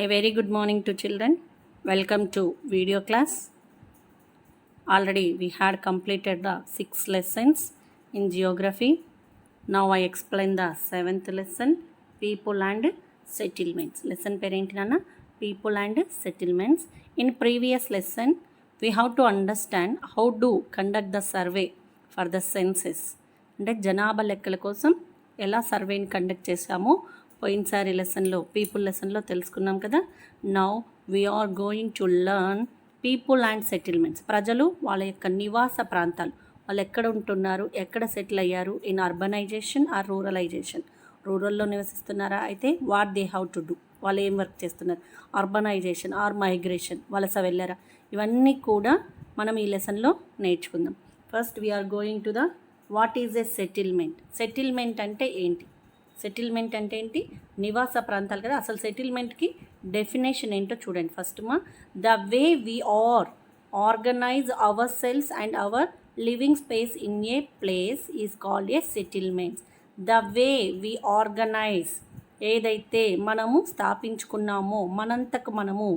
A very good morning to children. Welcome to video class. Already we had completed the 6 lessons in geography. Now I explain the 7th lesson, people and settlements. Lesson parent nana people and settlements. In previous lesson we have to understand how to conduct the survey for the census. అంటే జనాభా లెక్కల కోసం ఎలా సర్వేని conduct చేశామో పోయినసారి లెసన్లో people లెసన్లో తెలుసుకున్నాం కదా. Now we are going to learn people and settlements. ప్రజలు వాళ్ళ యొక్క నివాస ప్రాంతాలు, వాళ్ళు ఎక్కడ ఉంటున్నారు, ఎక్కడ సెటిల్ అయ్యారు, ఇన్ అర్బనైజేషన్ ఆర్ రూరలైజేషన్. రూరల్లో నివసిస్తున్నారా, అయితే what they have to do, వాళ్ళు ఏం వర్క్ చేస్తున్నారు, అర్బనైజేషన్ ఆర్ మైగ్రేషన్, వలస వెళ్ళారా, ఇవన్నీ కూడా మనం ఈ లెసన్లో నేర్చుకుందాం. First we are going to the what is a settlement. Settlement అంటే ఏంటి, సెటిల్మెంట్ అంటే ఏంటి, నివాస ప్రాంతాలు కదా. అసలు సెటిల్మెంట్కి డెఫినేషన్ ఏంటో చూడండి. First the way we organise our cells and our living space in a place is called a settlements. The way we organise, ఏదైతే మనము స్థాపించుకున్నామో మనంతకు మనము,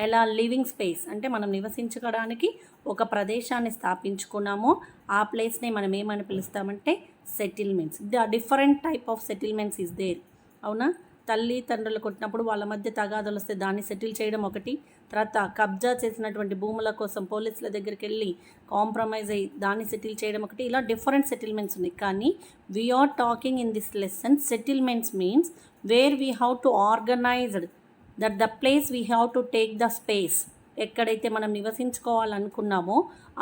ఎలా లివింగ్ స్పేస్ అంటే మనం నివసించుకోవడానికి ఒక ప్రదేశాన్ని స్థాపించుకున్నామో ఆ ప్లేస్ని మనం ఏమని పిలుస్తామంటే settlements. The different type of settlements is there. అవునా, తల్లి తండ్రులు కొట్టినప్పుడు వాళ్ళ మధ్య తగాదాలు వస్తే దాన్ని సెటిల్ చేయడం ఒకటి, తర్వాత కబ్జా చేసినటువంటి భూముల కోసం పోలీసుల దగ్గరికి వెళ్ళి కాంప్రమైజ్ అయ్యి దాన్ని సెటిల్ చేయడం ఒకటి, ఇలా డిఫరెంట్ సెటిల్మెంట్స్ ఉన్నాయి. కానీ we are talking in this lesson settlements means where we have to organised that the place we have to take the space. ఎక్కడైతే మనం నివసించుకోవాలనుకున్నామో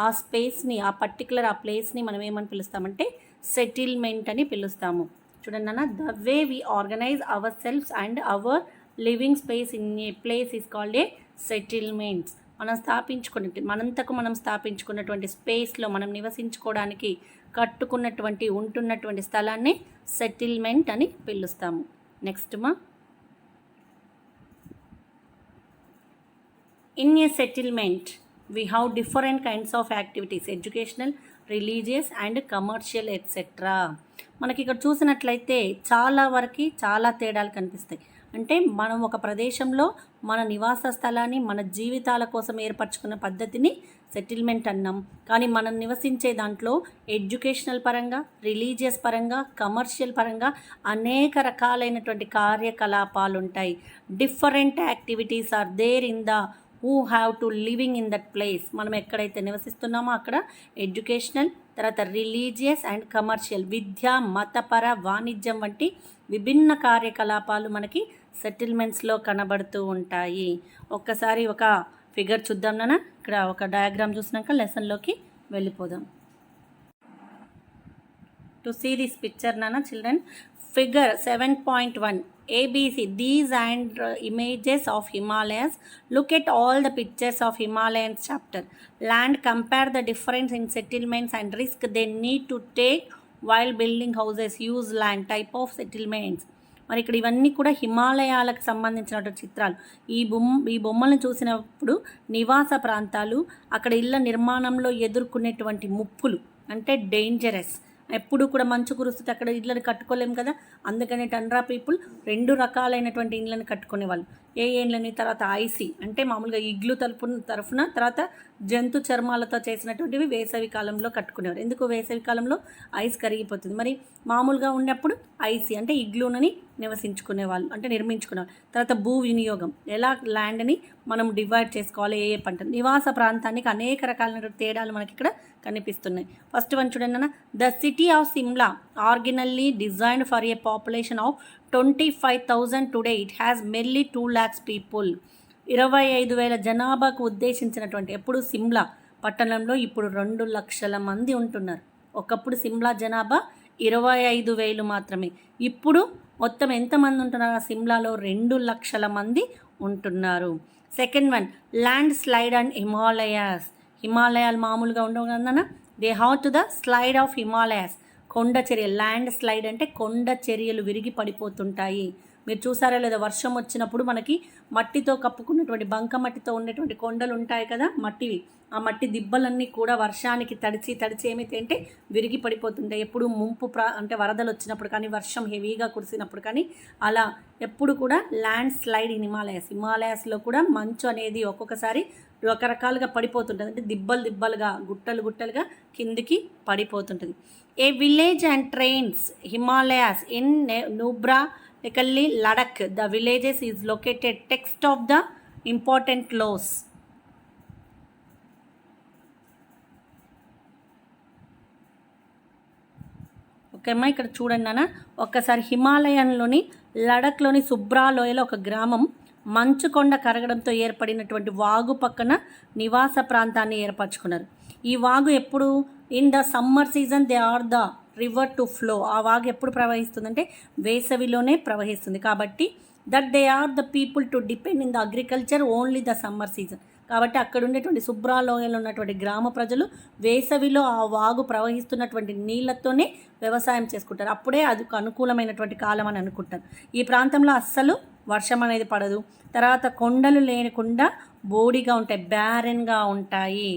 ఆ స్పేస్ని, ఆ పర్టికులర్ ఆ ప్లేస్ని మనం ఏమని పిలుస్తామంటే సెటిల్మెంట్ అని పిలుస్తాము. చూడండి అన్న, the way we organise our selves and our living space in a place is called a settlements. మనంతకు మనం స్థాపించుకున్నటువంటి స్పేస్లో మనం నివసించుకోవడానికి కట్టుకున్నటువంటి ఉంటున్నటువంటి స్థలాన్ని సెటిల్మెంట్ అని పిలుస్తాము. Next in a settlement we have different kinds of activities, educational, religious and commercial etc. మనకి ఇక్కడ చూసినట్లయితే చాలా తేడాలు కనిపిస్తాయి. అంటే మనం ఒక ప్రదేశంలో మన నివాస స్థలాన్ని మన జీవితాల కోసం ఏర్పరచుకున్న పద్ధతిని సెటిల్మెంట్ అన్నాం. కానీ మనం నివసించే దాంట్లో ఎడ్యుకేషనల్ పరంగా, రిలీజియస్ పరంగా, కమర్షియల్ పరంగా అనేక రకాలైనటువంటి కార్యకలాపాలు ఉంటాయి. Different activities are there in the who have to living in that place. మనం ఎక్కడైతే నివసిస్తున్నామో అక్కడ ఎడ్యుకేషనల్, తర్వాత రిలీజియస్ అండ్ కమర్షియల్, విద్య, మతపర, వాణిజ్యం వంటి విభిన్న కార్యకలాపాలు మనకి సెటిల్మెంట్స్లో కనబడుతూ ఉంటాయి. ఒక్కసారి ఒక ఫిగర్ చూద్దాం నాన్న. ఇక్కడ ఒక డయాగ్రామ్ చూసినాక లెసన్లోకి వెళ్ళిపోదాం. టు సీ దిస్ పిక్చర్ నాన్న children, figure 7.1 ABC, these and images of Himalayas. Look at all the pictures of Himalayas chapter. Land, compare the difference in settlements and risk they need to take while building houses. Use land, type of settlements. మరి ఇక్కడ ఇవన్నీ కూడా హిమాలయాలకు సంబంధించినటువంటి చిత్రాలు. ఈ బొమ్మలను చూసినప్పుడు నివాస ప్రాంతాలు, అక్కడ ఇళ్ళ నిర్మాణంలో ఎదుర్కొనేటువంటి ముప్పులు అంటే డేంజరస్. ఎప్పుడు కూడా మంచు కురుస్తుంటే అక్కడ ఇళ్ళని కట్టుకోలేము కదా, అందుకని టండ్రా పీపుల్ 2 రకాలైనటువంటి ఇళ్ళని కట్టుకునేవాళ్ళు. ఏ ఇళ్ళని, తర్వాత ఐసీ అంటే మామూలుగా ఇగ్లు తరఫున, తర్వాత జంతు చర్మాలతో చేసినటువంటివి వేసవి కాలంలో కట్టుకునేవారు. ఎందుకు, వేసవి కాలంలో ఐస్ కరిగిపోతుంది. మరి మామూలుగా ఉన్నప్పుడు ఐసీ అంటే ఇగ్లూనని నివసించుకునేవాళ్ళు, అంటే నిర్మించుకునేవాళ్ళు. తర్వాత భూ వినియోగం, ఎలా ల్యాండ్ని మనం డివైడ్ చేసుకోవాలి, ఏ పంట, నివాస ప్రాంతానికి అనేక రకాలైన తేడాలు మనకి ఇక్కడ కనిపిస్తున్నాయి. ఫస్ట్ వన్ చూడండి అన్న, the city of Shimla originally designed for a population of 25,000. Today it has merely 2 lakhs people. 25,000 జనాభాకు ఉద్దేశించినటువంటి, ఎప్పుడు సిమ్లా పట్టణంలో ఇప్పుడు 2 లక్షల మంది ఉంటున్నారు. ఒకప్పుడు సిమ్లా జనాభా 25,000 మాత్రమే. ఇప్పుడు మొత్తం ఎంతమంది ఉంటున్నారు సిమ్లాలో? 2 లక్షల మంది ఉంటున్నారు. Second one, land slide and Himalayas. హిమాలయాలు మామూలుగా ఉండవు కదన్నా, they have to the slide of Himalayas. కొండ చర్యలు, ల్యాండ్ స్లైడ్ అంటే కొండ చర్యలు విరిగి పడిపోతుంటాయి. మీరు చూసారో లేదో, వర్షం వచ్చినప్పుడు మనకి మట్టితో కప్పుకున్నటువంటి బంక మట్టితో ఉండేటువంటి కొండలు ఉంటాయి కదా మట్టివి, ఆ మట్టి దిబ్బలన్నీ కూడా వర్షానికి తడిచి ఏమైతే అంటే విరిగి పడిపోతుంటాయి. ఎప్పుడు ముంపు అంటే వరదలు వచ్చినప్పుడు కానీ, వర్షం హెవీగా కురిసినప్పుడు కానీ, అలా ఎప్పుడు కూడా ల్యాండ్ స్లైడ్ ఇన్ హిమాలయాస్లో కూడా మంచు అనేది ఒక్కొక్కసారి రకరకాలుగా పడిపోతుంటుంది. అంటే దిబ్బలుగా గుట్టలుగా కిందికి పడిపోతుంటుంది. A village and trains Himalayas in Nubra Ladakh. The villages is located text of the important lows. Okay అమ్మా, ఇక్కడ చూడండి నాన్న, ఒక్కసారి హిమాలయంలోని లడఖ్లోని సుబ్రా లోయలో ఒక గ్రామం మంచు కొండ కరగడంతో ఏర్పడినటువంటి వాగు పక్కన నివాస ప్రాంతాన్ని ఏర్పరచుకున్నారు. ఈ వాగు ఎప్పుడు in the summer season they are the river to flow. ఆ వాగు ఎప్పుడు ప్రవహిస్తుందంటే వేసవిలోనే ప్రవహిస్తుంది. కాబట్టి that they are the people to depend in the agriculture only the summer season. కాబట్టి అక్కడ ఉండేటువంటి సుబ్రాలోయలో ఉన్నటువంటి గ్రామ ప్రజలు వేసవిలో ఆ వాగు ప్రవహిస్తున్నటువంటి నీళ్ళతోనే వ్యవసాయం చేసుకుంటారు. అప్పుడే అది అనుకూలమైనటువంటి కాలం అని అనుకుంటారు. ఈ ప్రాంతంలో అస్సలు వర్షం అనేది పడదు. తర్వాత కొండలు లేకుండా బోడిగా ఉంటాయి, బ్యారెన్గా ఉంటాయి.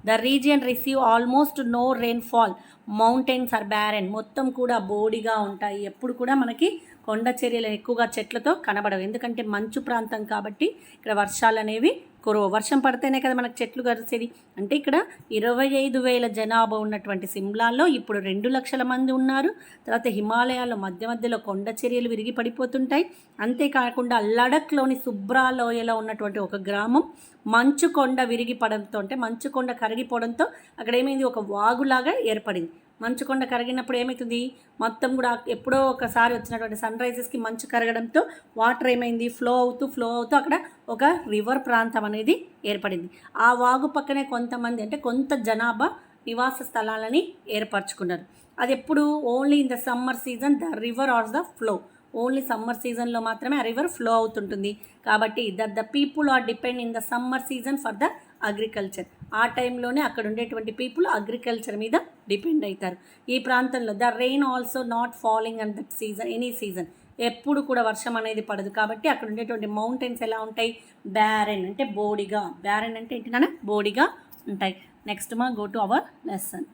The region receive almost no rainfall, mountains are barren. మొత్తం కూడా బోడిగా ఉంటాయి. ఎప్పుడు కూడా మనకి కొండ చర్యలు ఎక్కువగా చెట్లతో కనబడవు, ఎందుకంటే మంచు ప్రాంతం కాబట్టి ఇక్కడ వర్షాలు అనేవి కురవు. వర్షం పడితేనే కదా మనకు చెట్లు కలిసేది. అంటే ఇక్కడ 25,000 జనాభా ఉన్నటువంటి సిమ్లాలో ఇప్పుడు 2 లక్షల మంది ఉన్నారు. తర్వాత హిమాలయాల్లో మధ్యలో కొండ చర్యలు విరిగి పడిపోతుంటాయి. అంతేకాకుండా లడఖ్లోని సుబ్రా లోయలో ఉన్నటువంటి ఒక గ్రామం మంచు కొండ విరిగిపడంతో, అంటే మంచు కొండ కరిగిపోవడంతో అక్కడ ఏమైంది, ఒక వాగులాగా ఏర్పడింది. మంచుకొండ కరిగినప్పుడు ఏమవుతుంది, మొత్తం కూడా ఎప్పుడో ఒకసారి వచ్చినటువంటి సన్ రైజెస్కి మంచు కరగడంతో వాటర్ ఏమైంది, ఫ్లో అవుతూ అక్కడ ఒక రివర్ ప్రాంతం అనేది ఏర్పడింది. ఆ వాగు పక్కనే కొంతమంది, అంటే కొంత జనాభా నివాస స్థలాలని ఏర్పరచుకున్నారు. అది ఎప్పుడు only in the summer season the river are the flow. Only summer సీజన్లో మాత్రమే ఆ రివర్ ఫ్లో అవుతుంటుంది. కాబట్టి the people are depend in the summer season for the agriculture. ఆ టైంలోనే అక్కడ ఉండేటువంటి పీపుల్ అగ్రికల్చర్ మీద డిపెండ్ అవుతారు. ఈ ప్రాంతంలో the rain also not falling an that season, any season. ఎప్పుడు కూడా వర్షం అనేది పడదు. కాబట్టి అక్కడ ఉండేటువంటి మౌంటైన్స్ ఎలా ఉంటాయి, బ్యారెన్, అంటే బోడిగా. బ్యారెన్ అంటే ఏంటన్నా, బోడిగా ఉంటాయి. నెక్స్ట్ మా go to our lesson.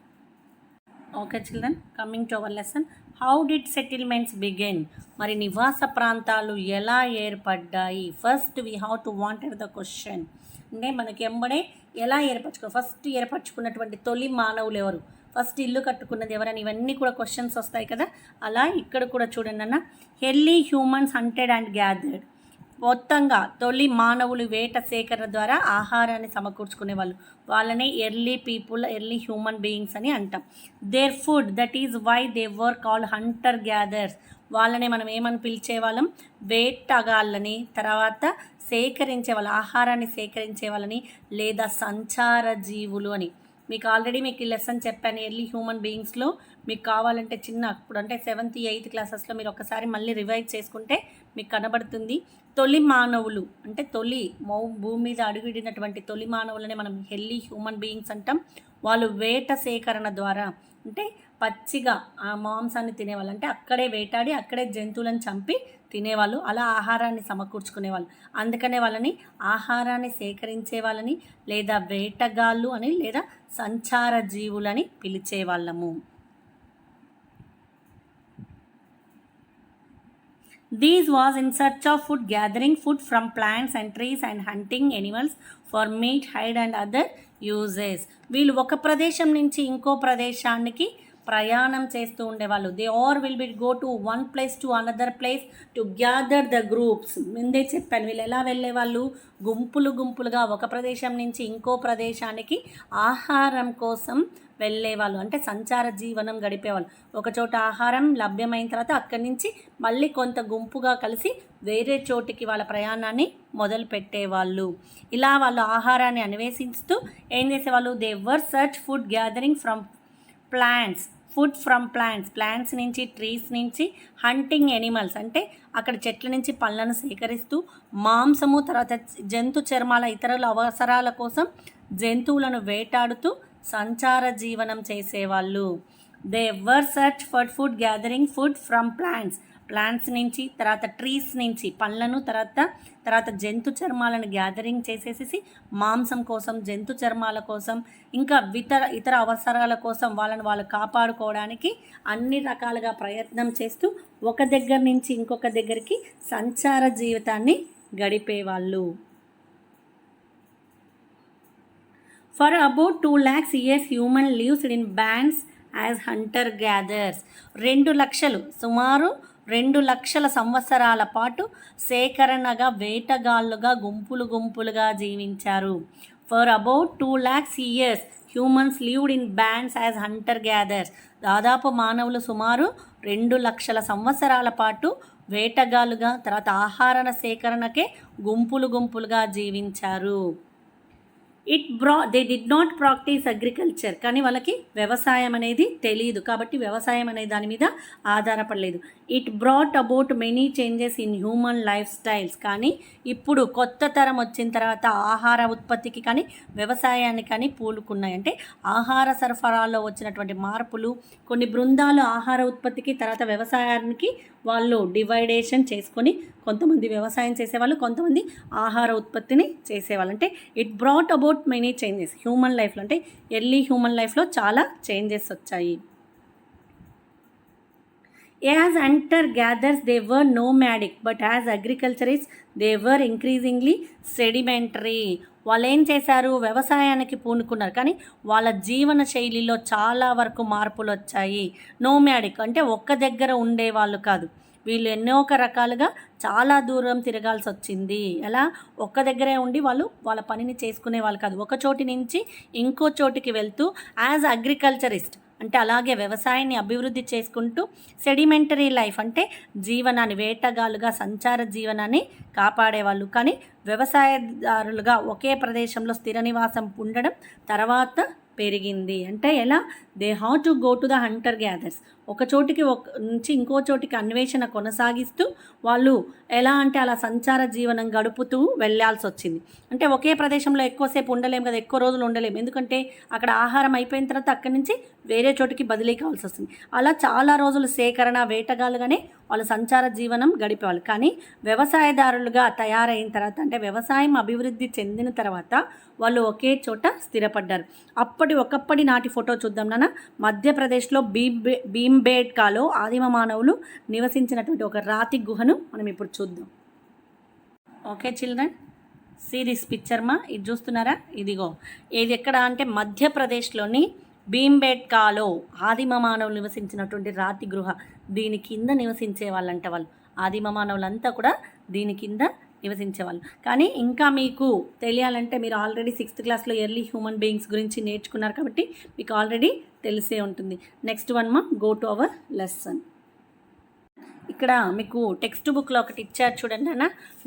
Okay children, coming to our lesson. How did settlements begin? మరి నివాస ప్రాంతాలు ఎలా ఏర్పడ్డాయి? First we have to wanted the question. అంటే మనకి ఎంబడే ఎలా ఫస్ట్ ఏర్పరచుకున్నటువంటి తొలి మానవులు ఎవరు, ఫస్ట్ ఇల్లు కట్టుకున్నది ఎవరని, ఇవన్నీ కూడా క్వశ్చన్స్ వస్తాయి కదా. అలా ఇక్కడ కూడా చూడండి అన్న, early humans hunted and gathered. మొత్తంగా తొలి మానవులు వేట సేకరణ ద్వారా ఆహారాన్ని సమకూర్చుకునే వాళ్ళనే early people, early human beings అని అంటాం. Their food, that is why they were called hunter gathers. వాళ్ళని మనం ఏమని పిలిచేవాళ్ళం, వేటగాళ్ళని. తర్వాత సేకరించే వాళ్ళు, ఆహారాన్ని సేకరించే వాళ్ళని, లేదా సంచార జీవులు అని. మీకు ఆల్రెడీ మీకు ఈ లెసన్ చెప్పాను ఎర్లీ హ్యూమన్ బీయింగ్స్లో. మీకు కావాలంటే అప్పుడు అంటే 7th 8th క్లాసెస్లో మీరు ఒకసారి మళ్ళీ రివైజ్ చేసుకుంటే మీకు కనబడుతుంది. తొలి మానవులు అంటే భూమి మీద అడుగుడినటువంటి తొలి మానవులని మనం ఎర్లీ హ్యూమన్ బీయింగ్స్ అంటాం. వాళ్ళు వేట సేకరణ ద్వారా, అంటే పచ్చిగా ఆ మాంసాన్ని తినేవాళ్ళు, అంటే అక్కడే వేటాడి అక్కడే జంతువులను చంపి తినేవాళ్ళు. అలా ఆహారాన్ని సమకూర్చుకునేవాళ్ళు. అందుకనే వాళ్ళని ఆహారాన్ని సేకరించే వాళ్ళని, లేదా వేటగాళ్ళు అని, లేదా సంచార జీవులని పిలిచేవాళ్ళము. These was in search of food, gathering food from plants and trees and hunting animals for meat, hide and other uses. వీళ్ళు ఒక ప్రదేశం నుంచి ఇంకో ప్రదేశానికి ప్రయాణం చేస్తూ ఉండేవాళ్ళు. They are will be go to one place to another place to gather the groups. ముందే చెప్పాను వీళ్ళు ఎలా వెళ్ళేవాళ్ళు, గుంపులుగా ఒక ప్రదేశం నుంచి ఇంకో ప్రదేశానికి ఆహారం కోసం వెళ్ళేవాళ్ళు. అంటే సంచార జీవనం గడిపేవాళ్ళు. ఒకచోట ఆహారం లభ్యమైన తర్వాత అక్కడి నుంచి మళ్ళీ కొంత గుంపుగా కలిసి వేరే చోటికి వాళ్ళ ప్రయాణాన్ని మొదలు పెట్టేవాళ్ళు. ఇలా వాళ్ళు ఆహారాన్ని అన్వేషిస్తూ ఏం చేసేవాళ్ళు, they were search food gathering from plants, food from plants నుంచి, ట్రీస్ నుంచి, హంటింగ్ ఎనిమల్స్ అంటే అక్కడ చెట్ల నుంచి పళ్ళను సేకరిస్తూ, మాంసము తర్వాత జంతు చర్మాల ఇతరుల అవసరాల కోసం జంతువులను వేటాడుతూ సంచార జీవనం చేసేవాళ్ళు. They were search for food gathering food from plants plants నుంచి, తర్వాత ట్రీస్ నుంచి పండ్లను, తర్వాత జంతు చర్మాలను గ్యాదరింగ్ చేసేసి మాంసం కోసం, జంతు చర్మాల కోసం, ఇంకా ఇతర అవసరాల కోసం వాళ్ళు కాపాడుకోవడానికి అన్ని రకాలుగా ప్రయత్నం చేస్తూ ఒక దగ్గర నుంచి ఇంకొక దగ్గరికి సంచార జీవితాన్ని గడిపేవాళ్ళు. For about 2 lakhs years, human lives in bands as hunter-gatherers. 2 లక్షలు, సుమారు 2 లక్షల సంవత్సరాల పాటు సేకరణగా, వేటగాళ్ళుగా, గుంపులుగా జీవించారు. For about 2 lakhs years, humans lived in bands as hunter-gatherers. దాదాపు మానవులు సుమారు 2 లక్షల సంవత్సరాల పాటు వేటగాళ్ళుగా, తర్వాత ఆహార సేకరణకే గుంపులుగా జీవించారు. They did not practice agriculture. కానీ వాళ్ళకి వ్యవసాయం అనేది తెలియదు, కాబట్టి వ్యవసాయం అనే దాని మీద ఆధారపడలేదు. It brought about many changes in human life styles. కానీ ఇప్పుడు కొత్త తరం వచ్చిన తర్వాత ఆహార ఉత్పత్తికి కానీ వ్యవసాయానికి కానీ పూనుకున్నాయి. అంటే ఆహార సరఫరాలో వచ్చినటువంటి మార్పులు, కొన్ని బృందాలు ఆహార ఉత్పత్తికి తర్వాత వ్యవసాయానికి వాళ్ళు డివైడేషన్ చేసుకొని కొంతమంది వ్యవసాయం చేసేవాళ్ళు, కొంతమంది ఆహార ఉత్పత్తిని చేసేవాళ్ళు. అంటే it brought about many changes human లైఫ్లో. అంటే ఎర్లీ హ్యూమన్ లైఫ్లో చాలా చేంజెస్ వచ్చాయి. As hunter-gatherers, they were nomadic, but as agriculturists, they were increasingly sedimentary. వాళ్ళు ఏం చేశారు, వ్యవసాయానికి పూనుకున్నారు, కానీ వాళ్ళ జీవన శైలిలో చాలా వరకు మార్పులు వచ్చాయి. నోమాడిక్ అంటే ఒక్క దగ్గర ఉండేవాళ్ళు కాదు, వీళ్ళు ఎన్నో రకాలుగా చాలా దూరం తిరగాల్సి వచ్చింది. ఎలా, ఒక్క దగ్గరే ఉండి వాళ్ళ పనిని చేసుకునే వాళ్ళు కాదు, ఒక చోటి నుంచి ఇంకో చోటికి వెళ్తూ యాజ్ అగ్రికల్చరిస్ట్ అంటే అలాగే వ్యవసాయాన్ని అభివృద్ధి చేసుకుంటూ, సెడిమెంటరీ లైఫ్ అంటే జీవనాన్ని, వేటగాళ్ళుగా సంచార జీవనాన్ని కాపాడేవాళ్ళు. కానీ వ్యవసాయదారులుగా ఒకే ప్రదేశంలో స్థిర నివాసం ఉండడం తర్వాత పెరిగింది. అంటే ఎలా, they have to go to the Hunter gathers. ఒక చోటికి నుంచి ఇంకో చోటికి అన్వేషణ కొనసాగిస్తూ వాళ్ళు ఎలా అంటే అలా సంచార జీవనం గడుపుతూ వెళ్ళాల్సి వచ్చింది. అంటే ఒకే ప్రదేశంలో ఎక్కువసేపు ఉండలేము కదా, ఎక్కువ రోజులు ఉండలేము, ఎందుకంటే అక్కడ ఆహారం అయిపోయిన తర్వాత అక్కడి నుంచి వేరే చోటికి బదిలీ కావాల్సి వస్తుంది. అలా చాలా రోజులు సేకరణ, వేటగాళ్ళుగానే వాళ్ళు సంచార జీవనం గడిపేవాళ్ళు. కానీ వ్యవసాయదారులుగా తయారైన తర్వాత, అంటే వ్యవసాయం అభివృద్ధి చెందిన తర్వాత వాళ్ళు ఒకే చోట స్థిరపడ్డారు. ఒకప్పటి నాటి ఫోటో చూద్దాం నాన్న. మధ్యప్రదేశ్లో భీంబేట్కాలో ఆదిమ మానవులు నివసించినటువంటి ఒక రాతి గుహను మనం ఇప్పుడు చూద్దాం. Okay children, see this picture మా. ఇది చూస్తున్నారా, ఇదిగో ఇది ఎక్కడ అంటే మధ్యప్రదేశ్లోని భీంబేట్కాలో ఆదిమ మానవులు నివసించినటువంటి రాతి గృహ. దీని కింద నివసించే వాళ్ళంట వాళ్ళు. ఆదిమ మానవులంతా కూడా దీని కింద నివసించేవాళ్ళు. కానీ ఇంకా మీకు తెలియాలంటే మీరు ఆల్రెడీ 6th క్లాస్లో ఎర్లీ హ్యూమన్ బీయింగ్స్ గురించి నేర్చుకున్నారు కాబట్టి మీకు ఆల్రెడీ తెలిసే ఉంటుంది. నెక్స్ట్ వన్ మా, గో టు అవర్ లెసన్. ఇక్కడ మీకు టెక్స్ట్ బుక్లో ఒకటి ఇచ్చారు చూడండి అన్న,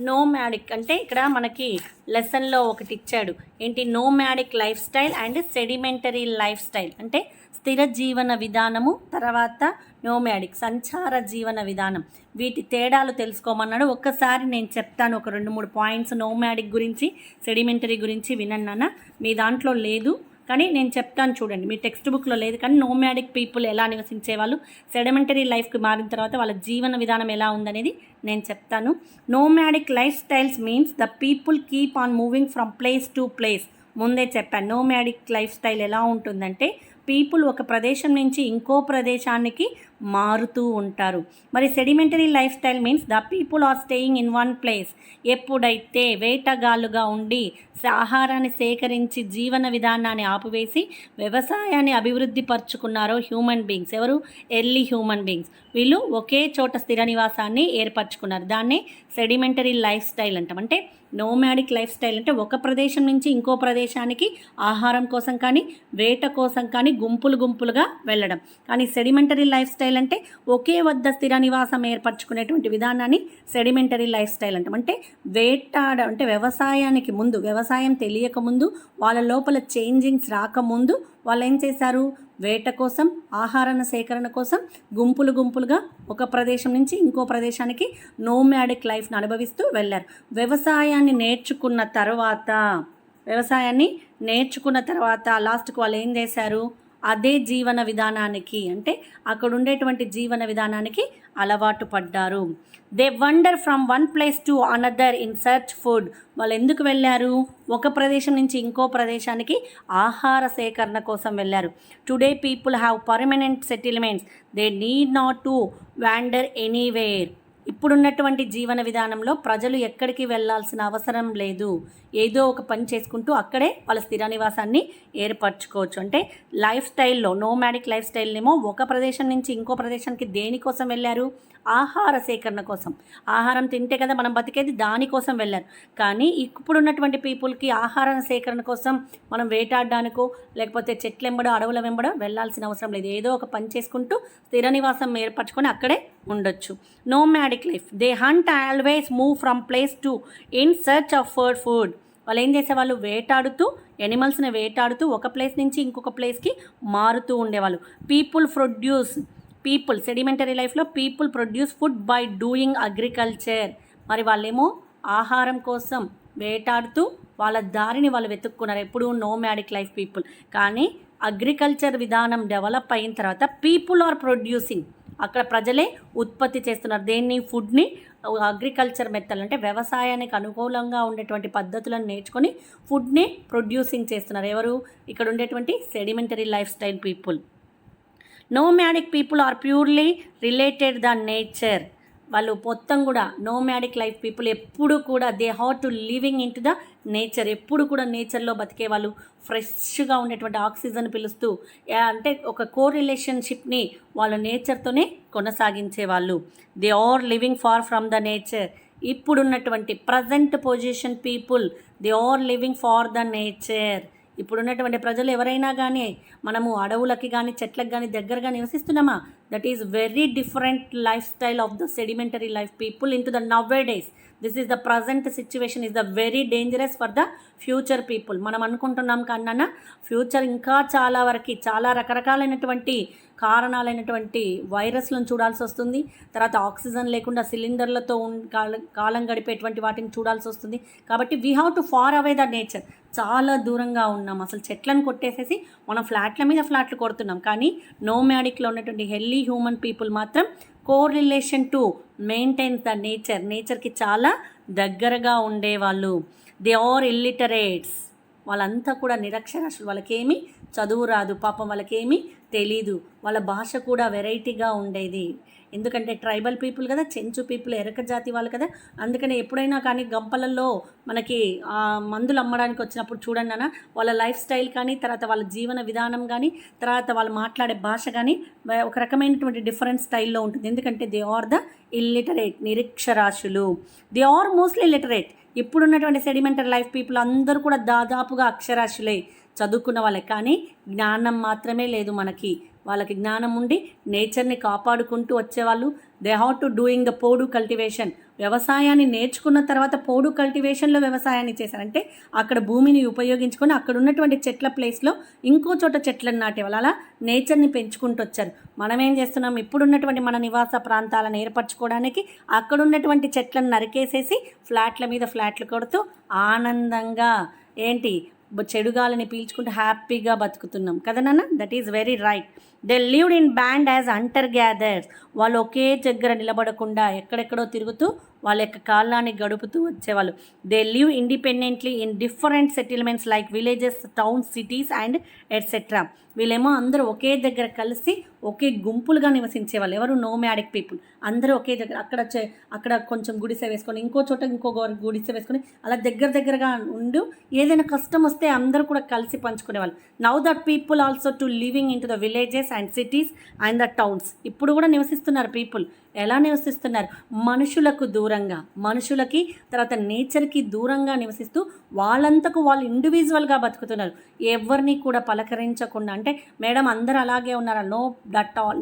నోమాడిక్ అంటే ఇక్కడ మనకి లెసన్లో ఒకటి ఇచ్చాడు. ఏంటి, nomadic life style and sedimentary life style. అంటే స్థిర జీవన విధానము, తర్వాత నోమాడిక్ సంచార జీవన విధానం. వీటి తేడాలు తెలుసుకోమన్నాడు. ఒక్కసారి నేను చెప్తాను, ఒక 2-3 పాయింట్స్ నోమాడిక్ గురించి, సెడిమెంటరీ గురించి వినండి నాన్న. మీ దాంట్లో లేదు కానీ నేను చెప్తాను చూడండి. మీ టెక్స్ట్ బుక్లో లేదు కానీ నోమాడిక్ పీపుల్ ఎలా నివసించేవాళ్ళు, సెడిమెంటరీ లైఫ్కి మారిన తర్వాత వాళ్ళ జీవన విధానం ఎలా ఉందనేది నేను చెప్తాను. Nomadic life styles means the people keep on moving from place to place. ముందే చెప్పాను, నోమాడిక్ లైఫ్ స్టైల్ ఎలా ఉంటుందంటే పీపుల్ ఒక ప్రదేశం నుంచి ఇంకో ప్రదేశానికి మారుతూ ఉంటారు. మరి sedimentary life style means the people are staying in one place. ఎప్పుడైతే వేటగాళ్ళుగా ఉండి ఆహారాన్ని సేకరించి జీవన విధానాన్ని ఆపివేసి వ్యవసాయాన్ని అభివృద్ధి పరుచుకున్నారో హ్యూమన్ బీయింగ్స్, ఎవరు, ఎర్లీ హ్యూమన్ బీయింగ్స్, వీళ్ళు ఒకే చోట స్థిర నివాసాన్ని ఏర్పరచుకున్నారు. దాన్నే సెడిమెంటరీ లైఫ్ స్టైల్ అంటాం. అంటే నోమాడిక్ లైఫ్ స్టైల్ అంటే ఒక ప్రదేశం నుంచి ఇంకో ప్రదేశానికి ఆహారం కోసం కానీ వేట కోసం కానీ గుంపులుగా వెళ్ళడం. కానీ సెడిమెంటరీ లైఫ్ స్టైల్ అంటే ఒకే వద్ద స్థిర నివాసం ఏర్పరచుకునేటువంటి విధానాన్ని సెడిమెంటరీ లైఫ్ స్టైల్ అంటాం. అంటే అంటే వ్యవసాయానికి ముందు, వ్యవసాయం తెలియకముందు, వాళ్ళ లోపల చేంజింగ్స్ రాకముందు వాళ్ళు ఏం చేశారు, వేట కోసం, ఆహార సేకరణ కోసం గుంపులుగా ఒక ప్రదేశం నుంచి ఇంకో ప్రదేశానికి నోమాడిక్ లైఫ్ను అనుభవిస్తూ వెళ్ళారు. వ్యవసాయాన్ని నేర్చుకున్న తర్వాత లాస్ట్కి వాళ్ళు ఏం చేశారు, అదే జీవన విధానానికి, అంటే అక్కడ ఉండేటువంటి జీవన విధానానికి అలవాటు పడ్డారు. They wonder from one place to another in search food. వాళ్ళు ఎందుకు వెళ్ళారు? ఒక ప్రదేశం నుంచి ఇంకో ప్రదేశానికి ఆహార సేకరణ కోసం వెళ్ళారు. Today people have permanent settlements, they need not to wander anywhere. ఇప్పుడున్నటువంటి జీవన విధానంలో ప్రజలు ఎక్కడికి వెళ్ళాల్సిన అవసరం లేదు. ఏదో ఒక పని చేసుకుంటూ అక్కడే వాళ్ళ స్థిర నివాసాన్ని ఏర్పరచుకోవచ్చు. అంటే లైఫ్ స్టైల్లో నోమాడిక్ లైఫ్ స్టైల్నేమో ఒక ప్రదేశం నుంచి ఇంకో ప్రదేశానికి దేనికోసం వెళ్ళారు? ఆహార సేకరణ కోసం. ఆహారం తింటే కదా మనం బతికేది, దానికోసం వెళ్ళారు. కానీ ఇప్పుడున్నటువంటి పీపుల్కి ఆహార సేకరణ కోసం మనం వేటాడడానికో లేకపోతే చెట్లెంబడో అడవుల వెంబడో వెళ్ళాల్సిన అవసరం లేదు. ఏదో ఒక పని చేసుకుంటూ స్థిర నివాసం ఏర్పరచుకొని అక్కడే ఉండొచ్చు. Nomadic life, they hunt always move from place to in search of food. వాళ్ళు ఏం చేసేవాళ్ళు? వేటాడుతూ, ఎనిమల్స్ని వేటాడుతూ ఒక ప్లేస్ నుంచి ఇంకొక ప్లేస్కి మారుతూ ఉండేవాళ్ళు. పీపుల్ సెడిమెంటరీ లైఫ్లో people produce food by doing agriculture. మరి వాళ్ళేమో ఆహారం కోసం వేటాడుతూ వాళ్ళ దారిని వాళ్ళు వెతుక్కున్నారు. ఎప్పుడు నోమాడిక్ లైఫ్ పీపుల్. కానీ అగ్రికల్చర్ విధానం డెవలప్ అయిన తర్వాత పీపుల్ ఆర్ ప్రొడ్యూసింగ్, అక్కడ ప్రజలే ఉత్పత్తి చేస్తున్నారు. దేన్ని? ఫుడ్ని. అగ్రికల్చర్ మెథడ్ అంటే వ్యవసాయానికి అనుకూలంగా ఉండేటువంటి పద్ధతులను నేర్చుకొని ఫుడ్ని ప్రొడ్యూసింగ్ చేస్తున్నారు. ఎవరు? ఇక్కడ ఉండేటువంటి sedimentary life style people. Nomadic people are purely related the nature. వాళ్ళు మొత్తం కూడా నోమాడిక్ లైఫ్ పీపుల్ ఎప్పుడు కూడా they have to living in to the nature. ఎప్పుడు కూడా నేచర్లో బతికే వాళ్ళు, ఫ్రెష్గా ఉండేటువంటి ఆక్సిజన్ పిలుస్తూ, అంటే ఒక కోరిలేషన్షిప్ని వాళ్ళు నేచర్తోనే కొనసాగించే వాళ్ళు. They are living far from the nature. ఇప్పుడున్నటువంటి present position people, they are living far the nature. ఇప్పుడున్నటువంటి ప్రజలు ఎవరైనా కానీ మనము అడవులకి కానీ చెట్లకు కానీ దగ్గరగా నివసిస్తున్నామా? That is very different life style of the sedimentary life people in to the now days. This is the present situation is the very dangerous for the future people. మనం అనుకుంటున్నాం కన్నా ఫ్యూచర్ ఇంకా చాలా వరకు చాలా రకరకాలైనటువంటి కారణాలైనటువంటి వైరస్లను చూడాల్సి వస్తుంది. తర్వాత ఆక్సిజన్ లేకుండా సిలిండర్లతో కాలం గడిపేటువంటి వాటిని చూడాల్సి వస్తుంది. కాబట్టి we have to far away the nature. చాలా దూరంగా ఉన్నాం. అసలు చెట్లను కొట్టేసేసి మనం ఫ్లాట్ల మీద ఫ్లాట్లు కొడుతున్నాం. కానీ నోమాడిక్లో ఉన్నటువంటి హెల్దీ హ్యూమన్ పీపుల్ మాత్రం కోరిలేషన్ టు మెయింటైన్స్ ద నేచర్కి చాలా దగ్గరగా ఉండేవాళ్ళు. They are illiterates. వాళ్ళంతా కూడా నిరక్షరాస్యులు. వాళ్ళకేమీ చదువు రాదు, పాపం వాళ్ళకేమీ తెలీదు. వాళ్ళ భాష కూడా వెరైటీగా ఉండేది. ఎందుకంటే ట్రైబల్ పీపుల్ కదా, చెంచు పీపుల్, ఎరక జాతి వాళ్ళు కదా. అందుకని ఎప్పుడైనా కానీ గంపలలో మనకి మందులు అమ్మడానికి వచ్చినప్పుడు చూడండి అన్న, వాళ్ళ లైఫ్ స్టైల్ కానీ, తర్వాత వాళ్ళ జీవన విధానం కానీ, తర్వాత వాళ్ళు మాట్లాడే భాష కానీ ఒక రకమైనటువంటి డిఫరెంట్ స్టైల్లో ఉంటుంది. ఎందుకంటే దే ఆర్ ద ఇల్లిటరేట్, నిరక్షరాస్యులు. They are mostly literate. ఇప్పుడున్నటువంటి సెడిమెంటరీ లైఫ్ పీపుల్ అందరూ కూడా దాదాపుగా అక్షరాస్యులే, చదువుకున్న వాళ్ళే. కానీ జ్ఞానం మాత్రమే లేదు మనకి. వాళ్ళకి జ్ఞానం ఉండి నేచర్ని కాపాడుకుంటూ వచ్చేవాళ్ళు. They have to doing the పోడు కల్టివేషన్. వ్యవసాయాన్ని నేర్చుకున్న తర్వాత పోడు కల్టివేషన్లో వ్యవసాయాన్ని చేశారంటే అక్కడ భూమిని ఉపయోగించుకొని అక్కడ ఉన్నటువంటి చెట్ల ప్లేస్లో ఇంకో చోట చెట్లను నాటేవాళ్ళు. అలా నేచర్ని పెంచుకుంటూ వచ్చారు. మనం ఏం చేస్తున్నాం? ఇప్పుడున్నటువంటి మన నివాస ప్రాంతాలను ఏర్పరచుకోవడానికి అక్కడ ఉన్నటువంటి చెట్లను నరికేసేసి ఫ్లాట్ల మీద ఫ్లాట్లు కొడుతూ ఆనందంగా చెడు గాలిని పీల్చుకుంటూ హ్యాపీగా బతుకుతున్నాం కదా నాన్న. That is very right. They lived in band as Hunter gathers. వాళ్ళు ఒకే దగ్గర నిలబడకుండా ఎక్కడెక్కడో తిరుగుతూ వాళ్ళ యొక్క కాలాన్ని గడుపుతూ వచ్చేవాళ్ళు. They live independently in different settlements like villages, towns, cities and etcetera. వీళ్ళేమో అందరూ ఒకే దగ్గర కలిసి ఒకే గుంపులుగా నివసించేవాళ్ళు. ఎవరు? Nomadic people. అందరూ ఒకే దగ్గర, అక్కడ కొంచెం గుడిసె వేసుకొని, ఇంకో చోట ఇంకో గుడిసె వేసుకొని అలా దగ్గరగా ఉండు ఏదైనా కష్టం వస్తే అందరూ కూడా కలిసి పంచుకునేవాళ్ళు. Now that people also to living in to the villages and cities and the towns. ఇప్పుడు కూడా నివసిస్తున్నారు పీపుల్. ఎలా నివసిస్తున్నారు? మనుషులకు దూరంగా, మనుషులకి తర్వాత నేచర్కి దూరంగా నివసిస్తూ వాళ్ళంతకు వాళ్ళు ఇండివిజువల్గా బతుకుతున్నారు. ఎవరిని కూడా పలకరించకుండా. అంటే మేడం అందరూ అలాగే ఉన్నారా?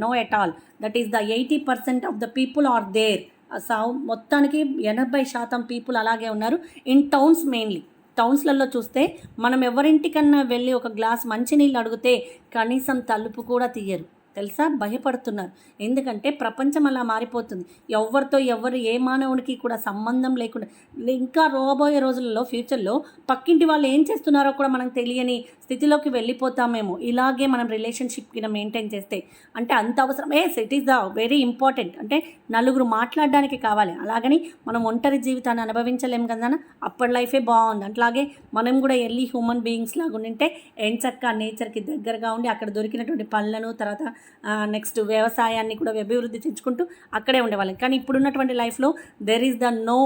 No at all. That is the 80% of the people are there. మొత్తానికి 80% పీపుల్ అలాగే ఉన్నారు. In towns mainly. టౌన్స్లలో చూస్తే మనం ఎవరింటికన్నా వెళ్ళి ఒక గ్లాస్ మంచినీళ్ళు అడిగితే కనీసం తలుపు కూడా తీయరు. తెలుసా? భయపడుతున్నారు. ఎందుకంటే ప్రపంచం అలా మారిపోతుంది. ఎవరితో ఏ మానవునికి కూడా సంబంధం లేకుండా, ఇంకా రాబోయే రోజులలో ఫ్యూచర్లో పక్కింటి వాళ్ళు ఏం చేస్తున్నారో కూడా మనకు తెలియని స్థితిలోకి వెళ్ళిపోతామేమో ఇలాగే మనం రిలేషన్షిప్ కింద మెయింటైన్ చేస్తే. అంటే అంత అవసరం it is the very important. అంటే నలుగురు మాట్లాడడానికి కావాలి, అలాగని మనం ఒంటరి జీవితాన్ని అనుభవించలేం కదా. అప్పటి లైఫే బాగుంది. అట్లాగే మనం కూడా ఎర్లీ హ్యూమన్ బీయింగ్స్ లాగా ఉంటే ఎంచక్క నేచర్కి దగ్గరగా ఉండి అక్కడ దొరికినటువంటి పళ్ళను, తర్వాత నెక్స్ట్ వ్యవసాయాన్ని కూడా అభివృద్ధి తెచ్చుకుంటూ అక్కడే ఉండేవాళ్ళం. కానీ ఇప్పుడున్నటువంటి లైఫ్లో there is the no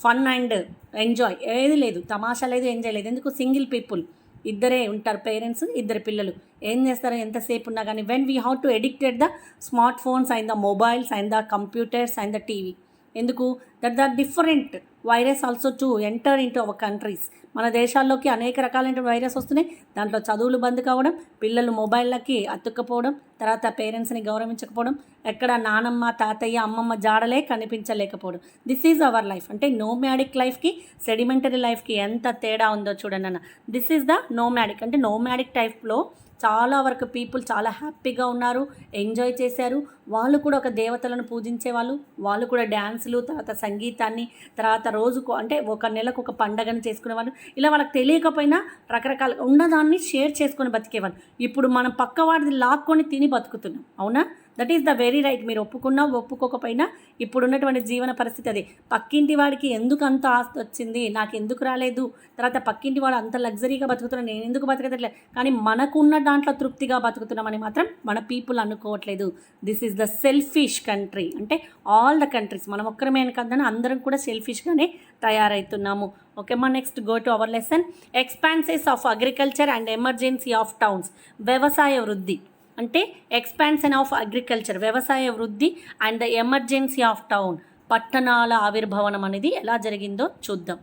fun and enjoy, ఏది లేదు, తమాషా లేదు, ఎంజాయ్ లేదు. ఎందుకు? సింగిల్ పీపుల్, ఇద్దరే ఉంటారు, పేరెంట్స్, ఇద్దరు పిల్లలు. ఏం చేస్తారు ఎంతసేపు ఉన్నా కానీ? When we have to addicted the smart phones and the mobiles and the computers and the TV. ఎందుకు? That the different virus also to enter into our countries. మన దేశాల్లోకి అనేక రకాలైన వైరస్ వస్తున్నాయి. దాంట్లో చదువులు బంద్ కావడం, పిల్లలు మొబైల్లకి అతుక్కపోవడం, తర్వాత పేరెంట్స్ని గౌరవించకపోవడం, ఎక్కడ నానమ్మ తాతయ్య అమ్మమ్మ జాడలే కనిపించలేకపోవడం. This is our life. అంటే నోమాడిక్ లైఫ్కి సెడిమెంటరీ లైఫ్కి ఎంత తేడా ఉందో చూడండి అన్న. This is the nomadic. అంటే నోమాడిక్ టైప్లో చాలా వరకు పీపుల్ చాలా హ్యాపీగా ఉన్నారు, ఎంజాయ్ చేశారు. వాళ్ళు కూడా ఒక దేవతలను పూజించేవాళ్ళు, వాళ్ళు కూడా డ్యాన్సులు, తర్వాత సంగీతాన్ని, తర్వాత రోజుకు అంటే ఒక నెలకు ఒక పండగను చేసుకునేవాళ్ళు. ఇలా వాళ్ళకి తెలియకపోయినా రకరకాల ఉన్నదాన్ని షేర్ చేసుకొని బతికేవాళ్ళు. ఇప్పుడు మనం పక్కవాడిది లాక్కొని తిని బతుకుతున్నాం. అవునా? That is the very right. మీరు ఒప్పుకున్నా ఒప్పుకోకపోయినా ఇప్పుడున్నటువంటి జీవన పరిస్థితి అది. పక్కింటి వాడికి ఎందుకు అంత ఆస్తి వచ్చింది, నాకు ఎందుకు రాలేదు, తర్వాత పక్కింటి వాడు అంత లగ్జరీగా బతుకుతున్నాను, నేను ఎందుకు బతకట్లేదు, కానీ మనకున్న దాంట్లో తృప్తిగా బతుకుతున్నామని మాత్రం మన పీపుల్ అనుకోవట్లేదు. This is the selfish country. అంటే ఆల్ ద కంట్రీస్, మనం ఒక్కరమే కదని అందరం కూడా సెల్ఫిష్గానే తయారవుతున్నాము. ఓకే మా, next go to our lesson. Expanses of agriculture and emergency of towns. వ్యవసాయ వృద్ధి అంటే ఎక్స్పాన్షన్ ఆఫ్ అగ్రికల్చర్, వ్యవసాయ వృద్ధి, and the emergency of town, పట్టణాల ఆవిర్భవనం అనేది ఎలా జరిగిందో చూద్దాం.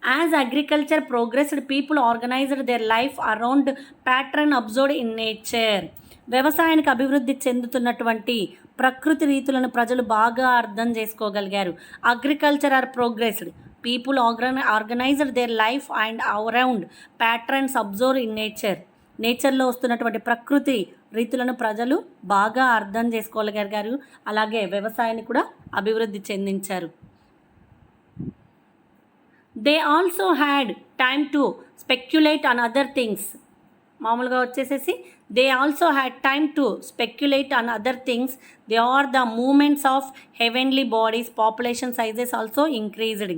As agriculture progressed, people organised their life around pattern observed in nature. వ్యవసాయానికి అభివృద్ధి చెందుతున్నటువంటి ప్రకృతి రీతులను ప్రజలు బాగా అర్థం చేసుకోగలిగారు. Agriculture are progressed, people organised their life and around patterns observe in nature. నేచర్లో వస్తున్నటువంటి ప్రకృతి రీతులను ప్రజలు బాగా అర్థం చేసుకోగలిగారు, అలాగే వ్యవసాయాన్ని కూడా అభివృద్ధి చెందించారు. They also had time to speculate on other things. మామూలుగా వచ్చేసేసి they also had time to speculate on other things. They are the movements of heavenly bodies, population sizes also increased.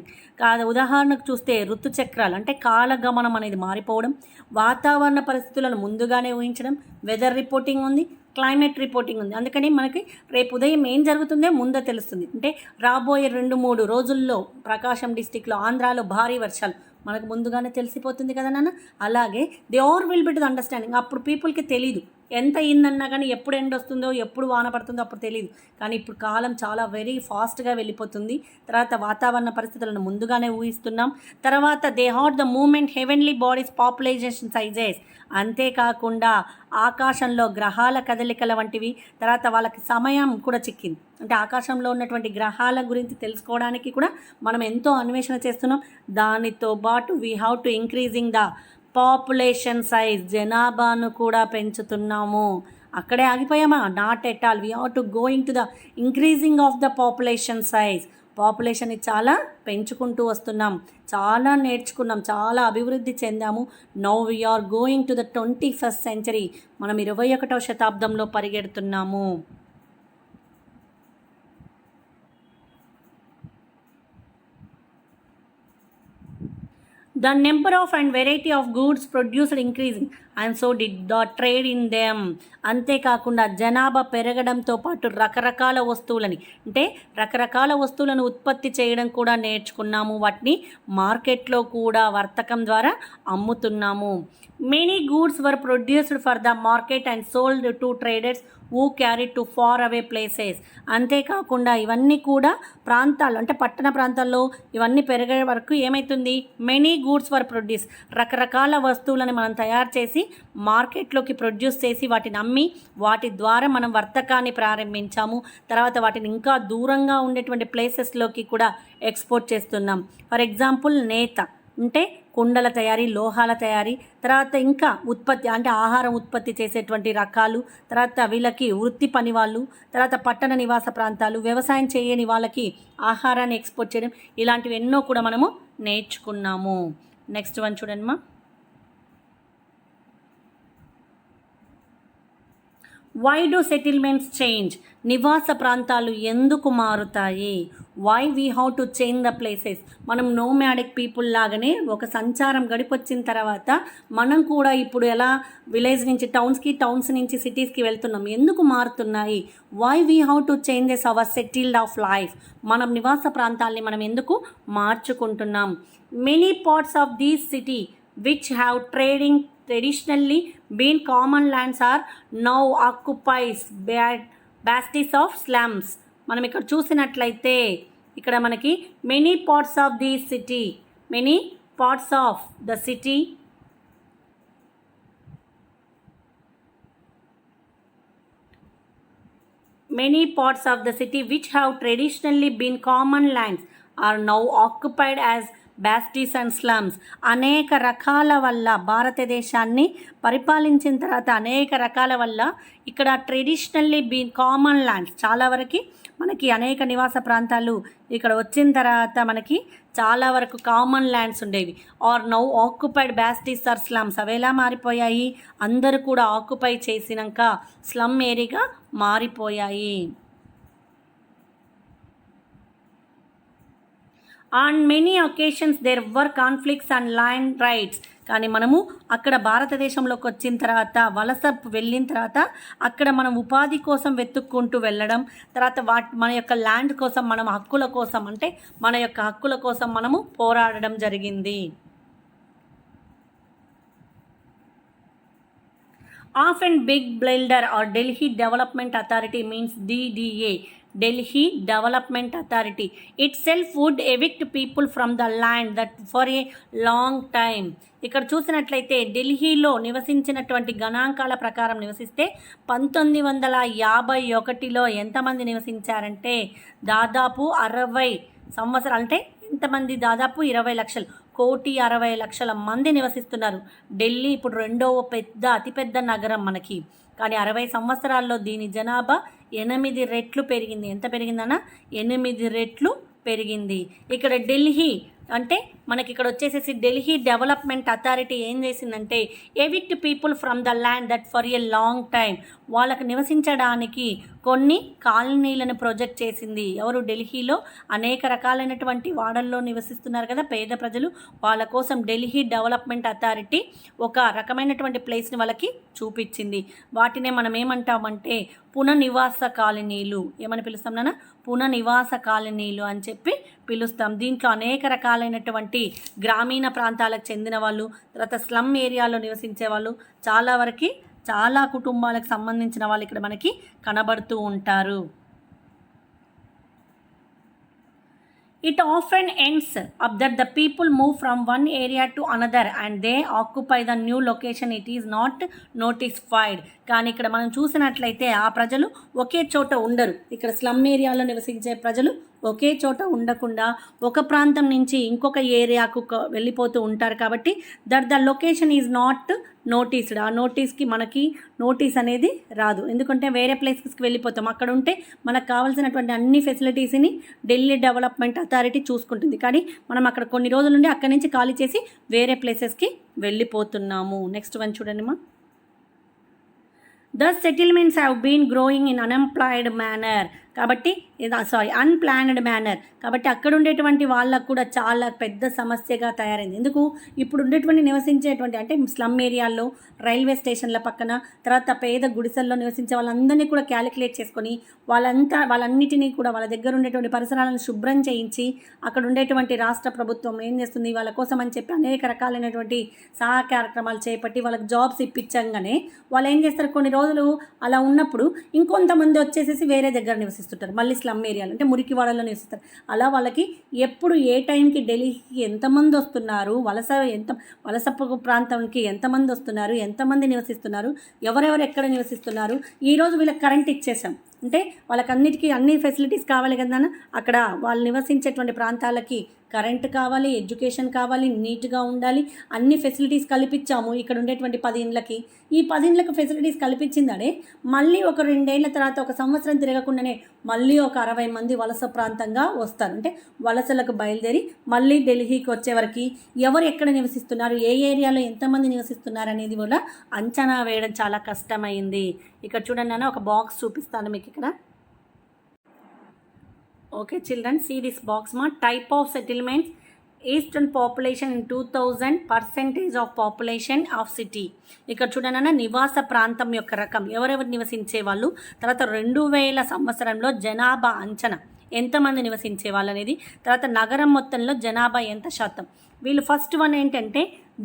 ఉదాహరణకు చూస్తే ఋతుచక్రాలు అంటే కాలగమనం అనేది మారిపోవడం, వాతావరణ పరిస్థితులను ముందుగానే ఊహించడం, వెదర్ రిపోర్టింగ్ ఉంది, క్లైమేట్ రిపోర్టింగ్ ఉంది. అందుకని మనకి రేపు ఉదయం ఏం జరుగుతుందో ముందే తెలుస్తుంది. అంటే రాబోయే 2-3 రోజుల్లో ప్రకాశం డిస్టిక్లో, ఆంధ్రాలో భారీ వర్షాలు మనకు ముందుగానే తెలిసిపోతుంది కదా నాన్న. అలాగే they are will be to the understanding. అప్పుడు పీపుల్కి తెలీదు ఎంత అయిందన్నా కానీ, ఎప్పుడు ఎండ వస్తుందో ఎప్పుడు వాన పడుతుందో అప్పుడు తెలియదు. కానీ ఇప్పుడు కాలం చాలా వెరీ ఫాస్ట్గా వెళ్ళిపోతుంది. తర్వాత వాతావరణ పరిస్థితులను ముందుగానే ఊహిస్తున్నాం. తర్వాత they hot the moment heavenly bodies, population sizes. అంతేకాకుండా ఆకాశంలో గ్రహాల కదలికల వంటివి, తర్వాత వాళ్ళకి సమయం కూడా చిక్కింది. అంటే ఆకాశంలో ఉన్నటువంటి గ్రహాల గురించి తెలుసుకోవడానికి కూడా మనం ఎంతో అన్వేషణ చేస్తున్నాం. దానితో పాటు we have to increasing the population size, జనాభాను కూడా పెంచుతున్నాము. అక్కడే ఆగిపోయామా? Not at all. We have to going to the increasing of the population size. పాపులేషన్ని చాలా పెంచుకుంటూ వస్తున్నాం, చాలా నేర్చుకున్నాం, చాలా అభివృద్ధి చెందాము. Now we are going to the 21st century. మనం 21వ శతాబ్దంలో పరిగెడుతున్నాము. The number of and variety of goods produced increasing and so did the trade in them. అంతేకాకుండా జనాభా పెరగడంతో పాటు రకరకాల వస్తువులని, అంటే రకరకాల వస్తువులను ఉత్పత్తి చేయడం కూడా నేర్చుకున్నాము. వాటిని మార్కెట్లో కూడా వర్తకం ద్వారా అమ్ముతున్నాము. Many goods were produced for the market and sold to traders who carried to far away places. అంతేకాకుండా ఇవన్నీ కూడా ప్రాంతాలు అంటే పట్టణ ప్రాంతాల్లో ఇవన్నీ పెరిగే వరకు ఏమవుతుంది? మెనీ గూడ్స్ వర్ ప్రొడ్యూస్, రకరకాల వస్తువులను మనం తయారు చేసి మార్కెట్లోకి ప్రొడ్యూస్ చేసి వాటిని అమ్మి వాటి ద్వారా మనం వర్తకాన్ని ప్రారంభించాము. తర్వాత వాటిని ఇంకా దూరంగా ఉండేటువంటి ప్లేసెస్లోకి కూడా ఎక్స్పోర్ట్ చేస్తున్నాం. ఫర్ ఎగ్జాంపుల్ నేత అంటే కుండల తయారీ, లోహాల తయారీ, తర్వాత ఇంకా ఉత్పత్తి అంటే ఆహారం ఉత్పత్తి చేసేటువంటి రకాలు, తర్వాత వీళ్ళకి వృత్తి పని వాళ్ళు, తర్వాత పట్టణ నివాస ప్రాంతాలు, వ్యవసాయం చేయని వాళ్ళకి ఆహారాన్ని ఎక్స్పోర్ట్ చేయడం, ఇలాంటివి ఎన్నో కూడా మనము నేర్చుకున్నాము. నెక్స్ట్ వన్ చూడండి మా. Why do settlements change? నివాస ప్రాంతాలు ఎందుకు మారుతాయి? Why we how to change the places? మనం నోమాడిక్ పీపుల్ లాగానే ఒక సంచారం గడిపొచ్చిన తర్వాత మనం కూడా ఇప్పుడు ఎలా విలేజ్ నుంచి టౌన్స్కి, టౌన్స్ నుంచి సిటీస్కి వెళ్తున్నాం, ఎందుకు మారుతున్నాయి? Why we how to changes our settled of life? మనం నివాస ప్రాంతాల్ని మనం ఎందుకు మార్చుకుంటున్నాం? Many parts of these city which have traditionally been common lands are now occupies basties of slums. మనం ఇక్కడ చూసినట్లయితే ఇక్కడ మనకి many parts of the city, many parts of the city many parts of the city which have traditionally been common lands are now occupied as bastis and slums. అనేక రకాల వల్ల భారతదేశాన్ని పరిపాలించిన తర్వాత అనేక రకాల వల్ల ఇక్కడ ట్రెడిషనల్లీ బీన్ కామన్ ల్యాండ్స్ చాలా వరకు మనకి అనేక నివాస ప్రాంతాలు ఇక్కడ వచ్చిన తర్వాత మనకి చాలా వరకు కామన్ ల్యాండ్స్ ఉండేవి. Are now occupied bastis are slums. అవి ఎలా మారిపోయాయి? అందరూ కూడా ఆక్యుపై చేసినాక స్లమ్ ఏరియాగా మారిపోయాయి. On many occasions there were conflicts and land rights. కానీ మనము అక్కడ భారతదేశంలోకి వచ్చిన తర్వాత వలస వెళ్ళిన తర్వాత అక్కడ మనం ఉపాధి కోసం వెతుక్కుంటూ వెళ్ళడం, తర్వాత మన యొక్క ల్యాండ్ కోసం, మనం హక్కుల కోసం, అంటే మన యొక్క హక్కుల కోసం మనము పోరాడడం జరిగింది. Often big builder or Delhi Development Authority means DDA, Delhi Development Authority itself would evict people from the land that for a long time. ఇక్కడ చూసినట్లయితే ఢిల్లీలో నివసించినటువంటి గణాంకాల ప్రకారం నివసిస్తే 1951లో ఎంతమంది నివసించారంటే దాదాపు 60 సంవత్సరాలు, అంటే ఎంతమంది? దాదాపు 20 లక్షలు, 1,60,00,000 మంది నివసిస్తున్నారు. ఢిల్లీ ఇప్పుడు అతిపెద్ద నగరం మనకి. కానీ 60 సంవత్సరాల్లో దీని జనాభా 8 రెట్లు పెరిగింది. ఎంత పెరిగిందన్న? 8 రెట్లు పెరిగింది. ఇక్కడ ఢిల్లీ అంటే మనకి ఇక్కడ వచ్చేసేసి ఢిల్లీ డెవలప్మెంట్ అథారిటీ ఏం చేసిందంటే evict people from the land that for a long time. వాళ్ళకు నివసించడానికి కొన్ని కాలనీలను ప్రొజెక్ట్ చేసింది. ఎవరు? ఢిల్లీలో అనేక రకాలైనటువంటి వాడల్లో నివసిస్తున్నారు కదా పేద ప్రజలు, వాళ్ళ కోసం ఢిల్లీ డెవలప్మెంట్ అథారిటీ ఒక రకమైనటువంటి ప్లేస్ని వాళ్ళకి చూపించింది. వాటినే మనం ఏమంటామంటే పునర్నివాస కాలనీలు. ఏమని పిలుస్తాం నాన్న? పునర్నివాస కాలనీలు అని చెప్పి పిలుస్తాం. దీంట్లో అనేక రకాలైనటువంటి గ్రామీణ ప్రాంతాలకు చెందిన వాళ్ళు, తర్వాత స్లమ్ ఏరియాలో నివసించే వాళ్ళు, చాలా కుటుంబాలకు సంబంధించిన వాళ్ళు ఇక్కడ మనకి కనబడుతూ ఉంటారు. It often ends up that the people move from one area to another and they occupy the new location. It is not notified. కానీ ఇక్కడ మనం చూసినట్లయితే ఆ ప్రజలు ఒకే చోట ఉండరు. ఇక్కడ స్లమ్ ఏరియాలో నివసించే ప్రజలు ఒకే చోట ఉండకుండా ఒక ప్రాంతం నుంచి ఇంకొక ఏరియాకు వెళ్ళిపోతూ ఉంటారు. కాబట్టి the location is not noticed. ఆ నోటీస్కి మనకి నోటీస్ అనేది రాదు. ఎందుకంటే వేరే ప్లేసెస్కి వెళ్ళిపోతాం. అక్కడ ఉంటే మనకు కావాల్సినటువంటి అన్ని ఫెసిలిటీస్ని ఢిల్లీ డెవలప్మెంట్ అథారిటీ చూసుకుంటుంది. కానీ మనం అక్కడ కొన్ని రోజుల నుండి అక్కడి నుంచి ఖాళీ చేసి వేరే ప్లేసెస్కి వెళ్ళిపోతున్నాము. నెక్స్ట్ వన్ చూడండి మా. Thus settlements have been growing in unemployed manner. కాబట్టి అన్ప్లాన్డ్ మేనర్. కాబట్టి అక్కడ ఉండేటువంటి వాళ్ళకు కూడా చాలా పెద్ద సమస్యగా తయారైంది. ఎందుకు? ఇప్పుడు ఉండేటువంటి నివసించేటువంటి అంటే స్లమ్ ఏరియాల్లో, రైల్వే స్టేషన్ల పక్కన, తర్వాత పేద గుడిసెల్లో నివసించే వాళ్ళందరినీ కూడా క్యాలిక్యులేట్ చేసుకొని వాళ్ళన్నిటినీ కూడా వాళ్ళ దగ్గర ఉండేటువంటి పరిసరాలను శుభ్రం చేయించి అక్కడ ఉండేటువంటి రాష్ట్ర ప్రభుత్వం ఏం చేస్తుంది? వాళ్ళ కోసం అని చెప్పి అనేక రకాలైనటువంటి సహాయ కార్యక్రమాలు చేపట్టి వాళ్ళకి జాబ్స్ ఇప్పించగానే వాళ్ళు ఏం చేస్తారు? కొన్ని రోజులు అలా ఉన్నప్పుడు ఇంకొంతమంది వచ్చేసేసి వేరే దగ్గర నివసిస్తారు, మళ్ళీ స్లమ్ ఏరియాలు అంటే మురికివాడలో నివసిస్తారు. అలా వాళ్ళకి ఎప్పుడు ఏ టైంకి ఢిల్లీకి ఎంతమంది వస్తున్నారు, వలస ప్రాంతానికి ఎంతమంది వస్తున్నారు, ఎంతమంది నివసిస్తున్నారు, ఎవరెవరు ఎక్కడ నివసిస్తున్నారు, ఈరోజు వీళ్ళకి కరెంట్ ఇచ్చేసాం అంటే వాళ్ళకన్నిటికీ అన్ని ఫెసిలిటీస్ కావాలి కదా. అక్కడ వాళ్ళు నివసించేటువంటి ప్రాంతాలకి కరెంట్ కావాలి, ఎడ్యుకేషన్ కావాలి, నీట్గా ఉండాలి, అన్ని ఫెసిలిటీస్ కల్పించాము. ఇక్కడ ఉండేటువంటి 10 ఇండ్లకి ఈ 10 ఇండ్లకు ఫెసిలిటీస్ కల్పించిందనే మళ్ళీ ఒక 2 ఏళ్ల తర్వాత, ఒక సంవత్సరం తిరగకుండానే మళ్ళీ ఒక 60 మంది వలస ప్రాంతంగా వస్తారు. అంటే వలసలకు బయలుదేరి మళ్ళీ ఢిల్లీకి వచ్చేవరకు ఎవరు ఎక్కడ నివసిస్తున్నారు, ఏ ఏరియాలో ఎంతమంది నివసిస్తున్నారు అనేది కూడా అంచనా వేయడం చాలా కష్టమైంది. ఇక్కడ చూడండి నాన్న, ఒక బాక్స్ చూపిస్తాను మీకు ఇక్కడ. Okay children, see this box మా. Type of settlements, eastern population in 2000, percentage of population of city. ఇక్కడ చూడనన్నా నివాస ప్రాంతం యొక్క రకం, ఎవరెవరు నివసించే వాళ్ళు, తర్వాత 2000 సంవత్సరంలో జనాభా అంచనా ఎంతమంది నివసించే వాళ్ళు అనేది, తర్వాత నగరం మొత్తంలో జనాభా ఎంత శాతం. వీళ్ళు ఫస్ట్ వన్ ఏంటంటే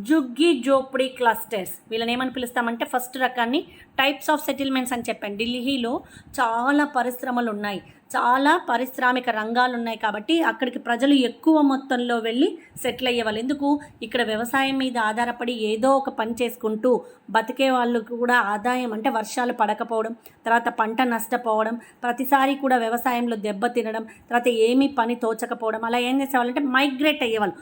జుగ్గి జోప్డీ క్లస్టర్స్. వీళ్ళని ఏమని పిలుస్తామంటే ఫస్ట్ రకాన్ని టైప్స్ ఆఫ్ సెటిల్మెంట్స్ అని చెప్పాను. ఢిల్లీలో చాలా పరిశ్రమలు ఉన్నాయి, చాలా పారిశ్రామిక రంగాలు ఉన్నాయి కాబట్టి అక్కడికి ప్రజలు ఎక్కువ మొత్తంలో వెళ్ళి సెటిల్ అయ్యేవాళ్ళు. ఎందుకు, ఇక్కడ వ్యవసాయం మీద ఆధారపడి ఏదో ఒక పని చేసుకుంటూ బతికే వాళ్ళు కూడా ఆదాయం అంటే వర్షాలు పడకపోవడం, తర్వాత పంట నష్టపోవడం, ప్రతిసారి కూడా వ్యవసాయంలో దెబ్బతినడం, తర్వాత ఏమీ పని తోచకపోవడం, అలా ఏం చేసేవాళ్ళంటే మైగ్రేట్ అయ్యేవాళ్ళు.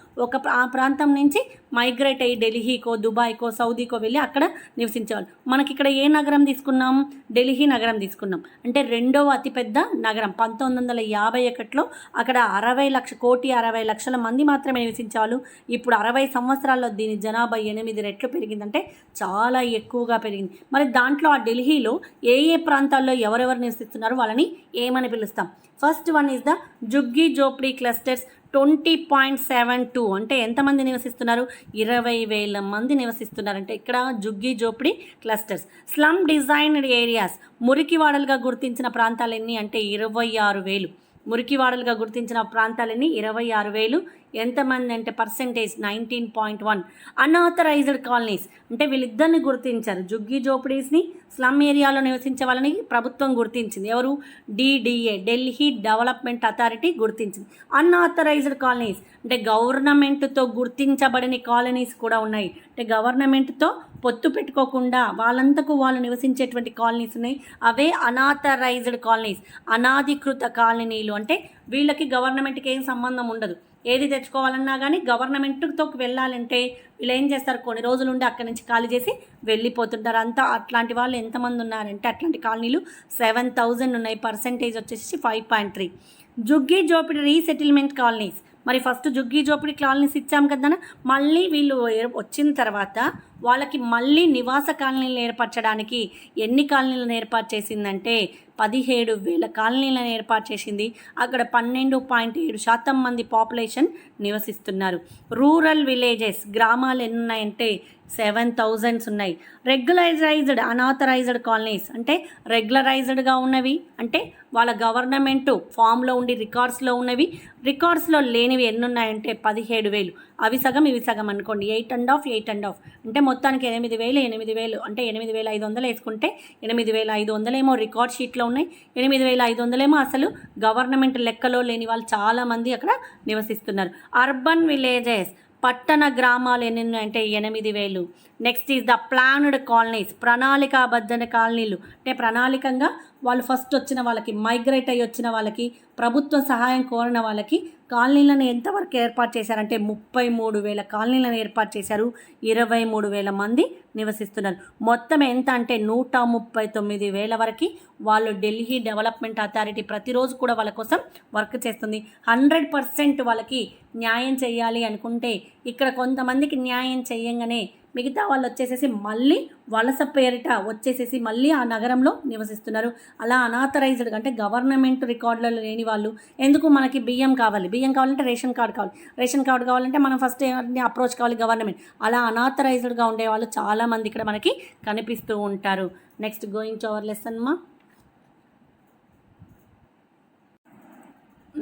ఆ ప్రాంతం నుంచి మైగ్రేట్ అయ్యి ఢిల్లీకో, దుబాయ్కో, సౌదీకో వెళ్ళి అక్కడ నివసించేవాళ్ళు. మనకి ఇక్కడ ఏ నగరం తీసుకున్నాం, ఢిల్లీ నగరం తీసుకున్నాం. అంటే రెండవ అతిపెద్ద నగరం. 1951లో అక్కడ 60 లక్షల మంది మాత్రమే నివసించేవాళ్ళు. ఇప్పుడు 60 సంవత్సరాల్లో దీని జనాభా 8 రెట్లు పెరిగిందంటే చాలా ఎక్కువగా పెరిగింది. మరి దాంట్లో ఆ ఢిల్లీలో ఏ ఏ ప్రాంతాల్లో ఎవరెవరు నివసిస్తున్నారు వాళ్ళని ఏమని పిలుస్తాం. First one is the jhuggi jhopdi clusters. 20.72 అంటే ఎంతమంది నివసిస్తున్నారు, 20,000 మంది నివసిస్తున్నారు. అంటే ఇక్కడ jhuggi jhopdi clusters. Slum designed areas, మురికివాడలుగా గుర్తించిన ప్రాంతాలు ఎన్ని అంటే 26,000. మురికివాడలుగా గుర్తించిన ప్రాంతాలన్నీ 26,000. ఎంతమంది అంటే పర్సెంటేజ్ 19.1. అన్ఆథరైజ్డ్ కాలనీస్ అంటే వీళ్ళిద్దరిని గుర్తించారు. జుగ్గి జోపిడీస్ని, స్లమ్ ఏరియాలో నివసించే వాళ్ళని ప్రభుత్వం గుర్తించింది. ఎవరు, DDA ఢిల్లీ డెవలప్మెంట్ అథారిటీ గుర్తించింది. అన్ఆథరైజ్డ్ కాలనీస్ అంటే గవర్నమెంట్తో గుర్తించబడని కాలనీస్ కూడా ఉన్నాయి. అంటే గవర్నమెంట్తో పొత్తు పెట్టుకోకుండా వాళ్ళంతకు వాళ్ళు నివసించేటువంటి కాలనీస్ ఉన్నాయి. అవే అన్ఆథరైజ్డ్ కాలనీస్, అనాధికృత కాలనీలు. అంటే వీళ్ళకి గవర్నమెంట్కి ఏం సంబంధం ఉండదు. ఏది తెచ్చుకోవాలన్నా కానీ గవర్నమెంట్తో వెళ్ళాలంటే వీళ్ళు ఏం చేస్తారు, కొన్ని రోజులు ఉండి అక్కడి నుంచి ఖాళీ చేసి వెళ్ళిపోతుంటారు. అంతా అట్లాంటి వాళ్ళు ఎంతమంది ఉన్నారంటే అట్లాంటి కాలనీలు 7,000 ఉన్నాయి. పర్సెంటేజ్ వచ్చేసి 5.3. Jhuggi జోపిడి resettlement colonies. మరి ఫస్ట్ జుగ్గి జోపిడి కాలనీస్ ఇచ్చాం కదా, మళ్ళీ వీళ్ళు వచ్చిన తర్వాత వాళ్ళకి మళ్ళీ నివాస కాలనీలను ఏర్పరచడానికి ఎన్ని కాలనీలను ఏర్పాటు చేసిందంటే 17,000 కాలనీలను ఏర్పాటు చేసింది. అక్కడ 12.7% మంది పాపులేషన్ నివసిస్తున్నారు. రూరల్ విలేజెస్, గ్రామాలు ఎన్ని ఉన్నాయంటే 7,000 ఉన్నాయి. రెగ్యులరైజ్డ్ అన్ఆథరైజ్డ్ కాలనీస్ అంటే రెగ్యులరైజ్డ్గా ఉన్నవి, అంటే వాళ్ళ గవర్నమెంట్ ఫామ్లో ఉండి రికార్డ్స్లో ఉన్నవి. రికార్డ్స్లో లేనివి ఎన్ని ఉన్నాయంటే 17,000. అవి సగం ఇవి సగం అనుకోండి, 8.5 అంటే మొత్తానికి 8,000 అంటే 8,500 వేసుకుంటే 8,500 ఏమో రికార్డ్ షీట్లో ఉన్నాయి, 8,500 ఏమో అసలు గవర్నమెంట్ లెక్కలో లేని వాళ్ళు చాలామంది అక్కడ నివసిస్తున్నారు. అర్బన్ విలేజెస్, పట్టణ గ్రామాలు ఎన్ని ఉన్నాయంటే 8,000. Next is the planned colonies, ప్రణాళికాబద్ధ కాలనీలు. అంటే ప్రణాళికంగా వాళ్ళు ఫస్ట్ వచ్చిన వాళ్ళకి, మైగ్రేట్ అయ్యి వచ్చిన వాళ్ళకి, ప్రభుత్వ సహాయం కోరిన వాళ్ళకి కాలనీలను ఎంతవరకు ఏర్పాటు చేశారంటే 33,000 కాలనీలను ఏర్పాటు చేశారు. 23,000 మంది నివసిస్తున్నారు. మొత్తం ఎంత అంటే 139,000 వరకు వాళ్ళు ఢిల్లీ డెవలప్మెంట్ అథారిటీ ప్రతిరోజు కూడా వాళ్ళ కోసం వర్క్ చేస్తుంది. 100% వాళ్ళకి న్యాయం చేయాలి అనుకుంటే ఇక్కడ కొంతమందికి న్యాయం చేయంగానే మిగతా వాళ్ళు వచ్చేసేసి మళ్ళీ వలస పేరిట వచ్చేసేసి మళ్ళీ ఆ నగరంలో నివసిస్తున్నారు. అలా అనాథరైజ్డ్ అంటే గవర్నమెంట్ రికార్డులలో లేని వాళ్ళు. ఎందుకు, మనకి బియ్యం కావాలంటే రేషన్ కార్డు కావాలి, రేషన్ కార్డు కావాలంటే మనం ఫస్ట్ అప్రోచ్ కావాలి గవర్నమెంట్. అలా అనాథరైజ్డ్గా ఉండేవాళ్ళు చాలామంది ఇక్కడ మనకి కనిపిస్తూ ఉంటారు. Next going to our lesson మా.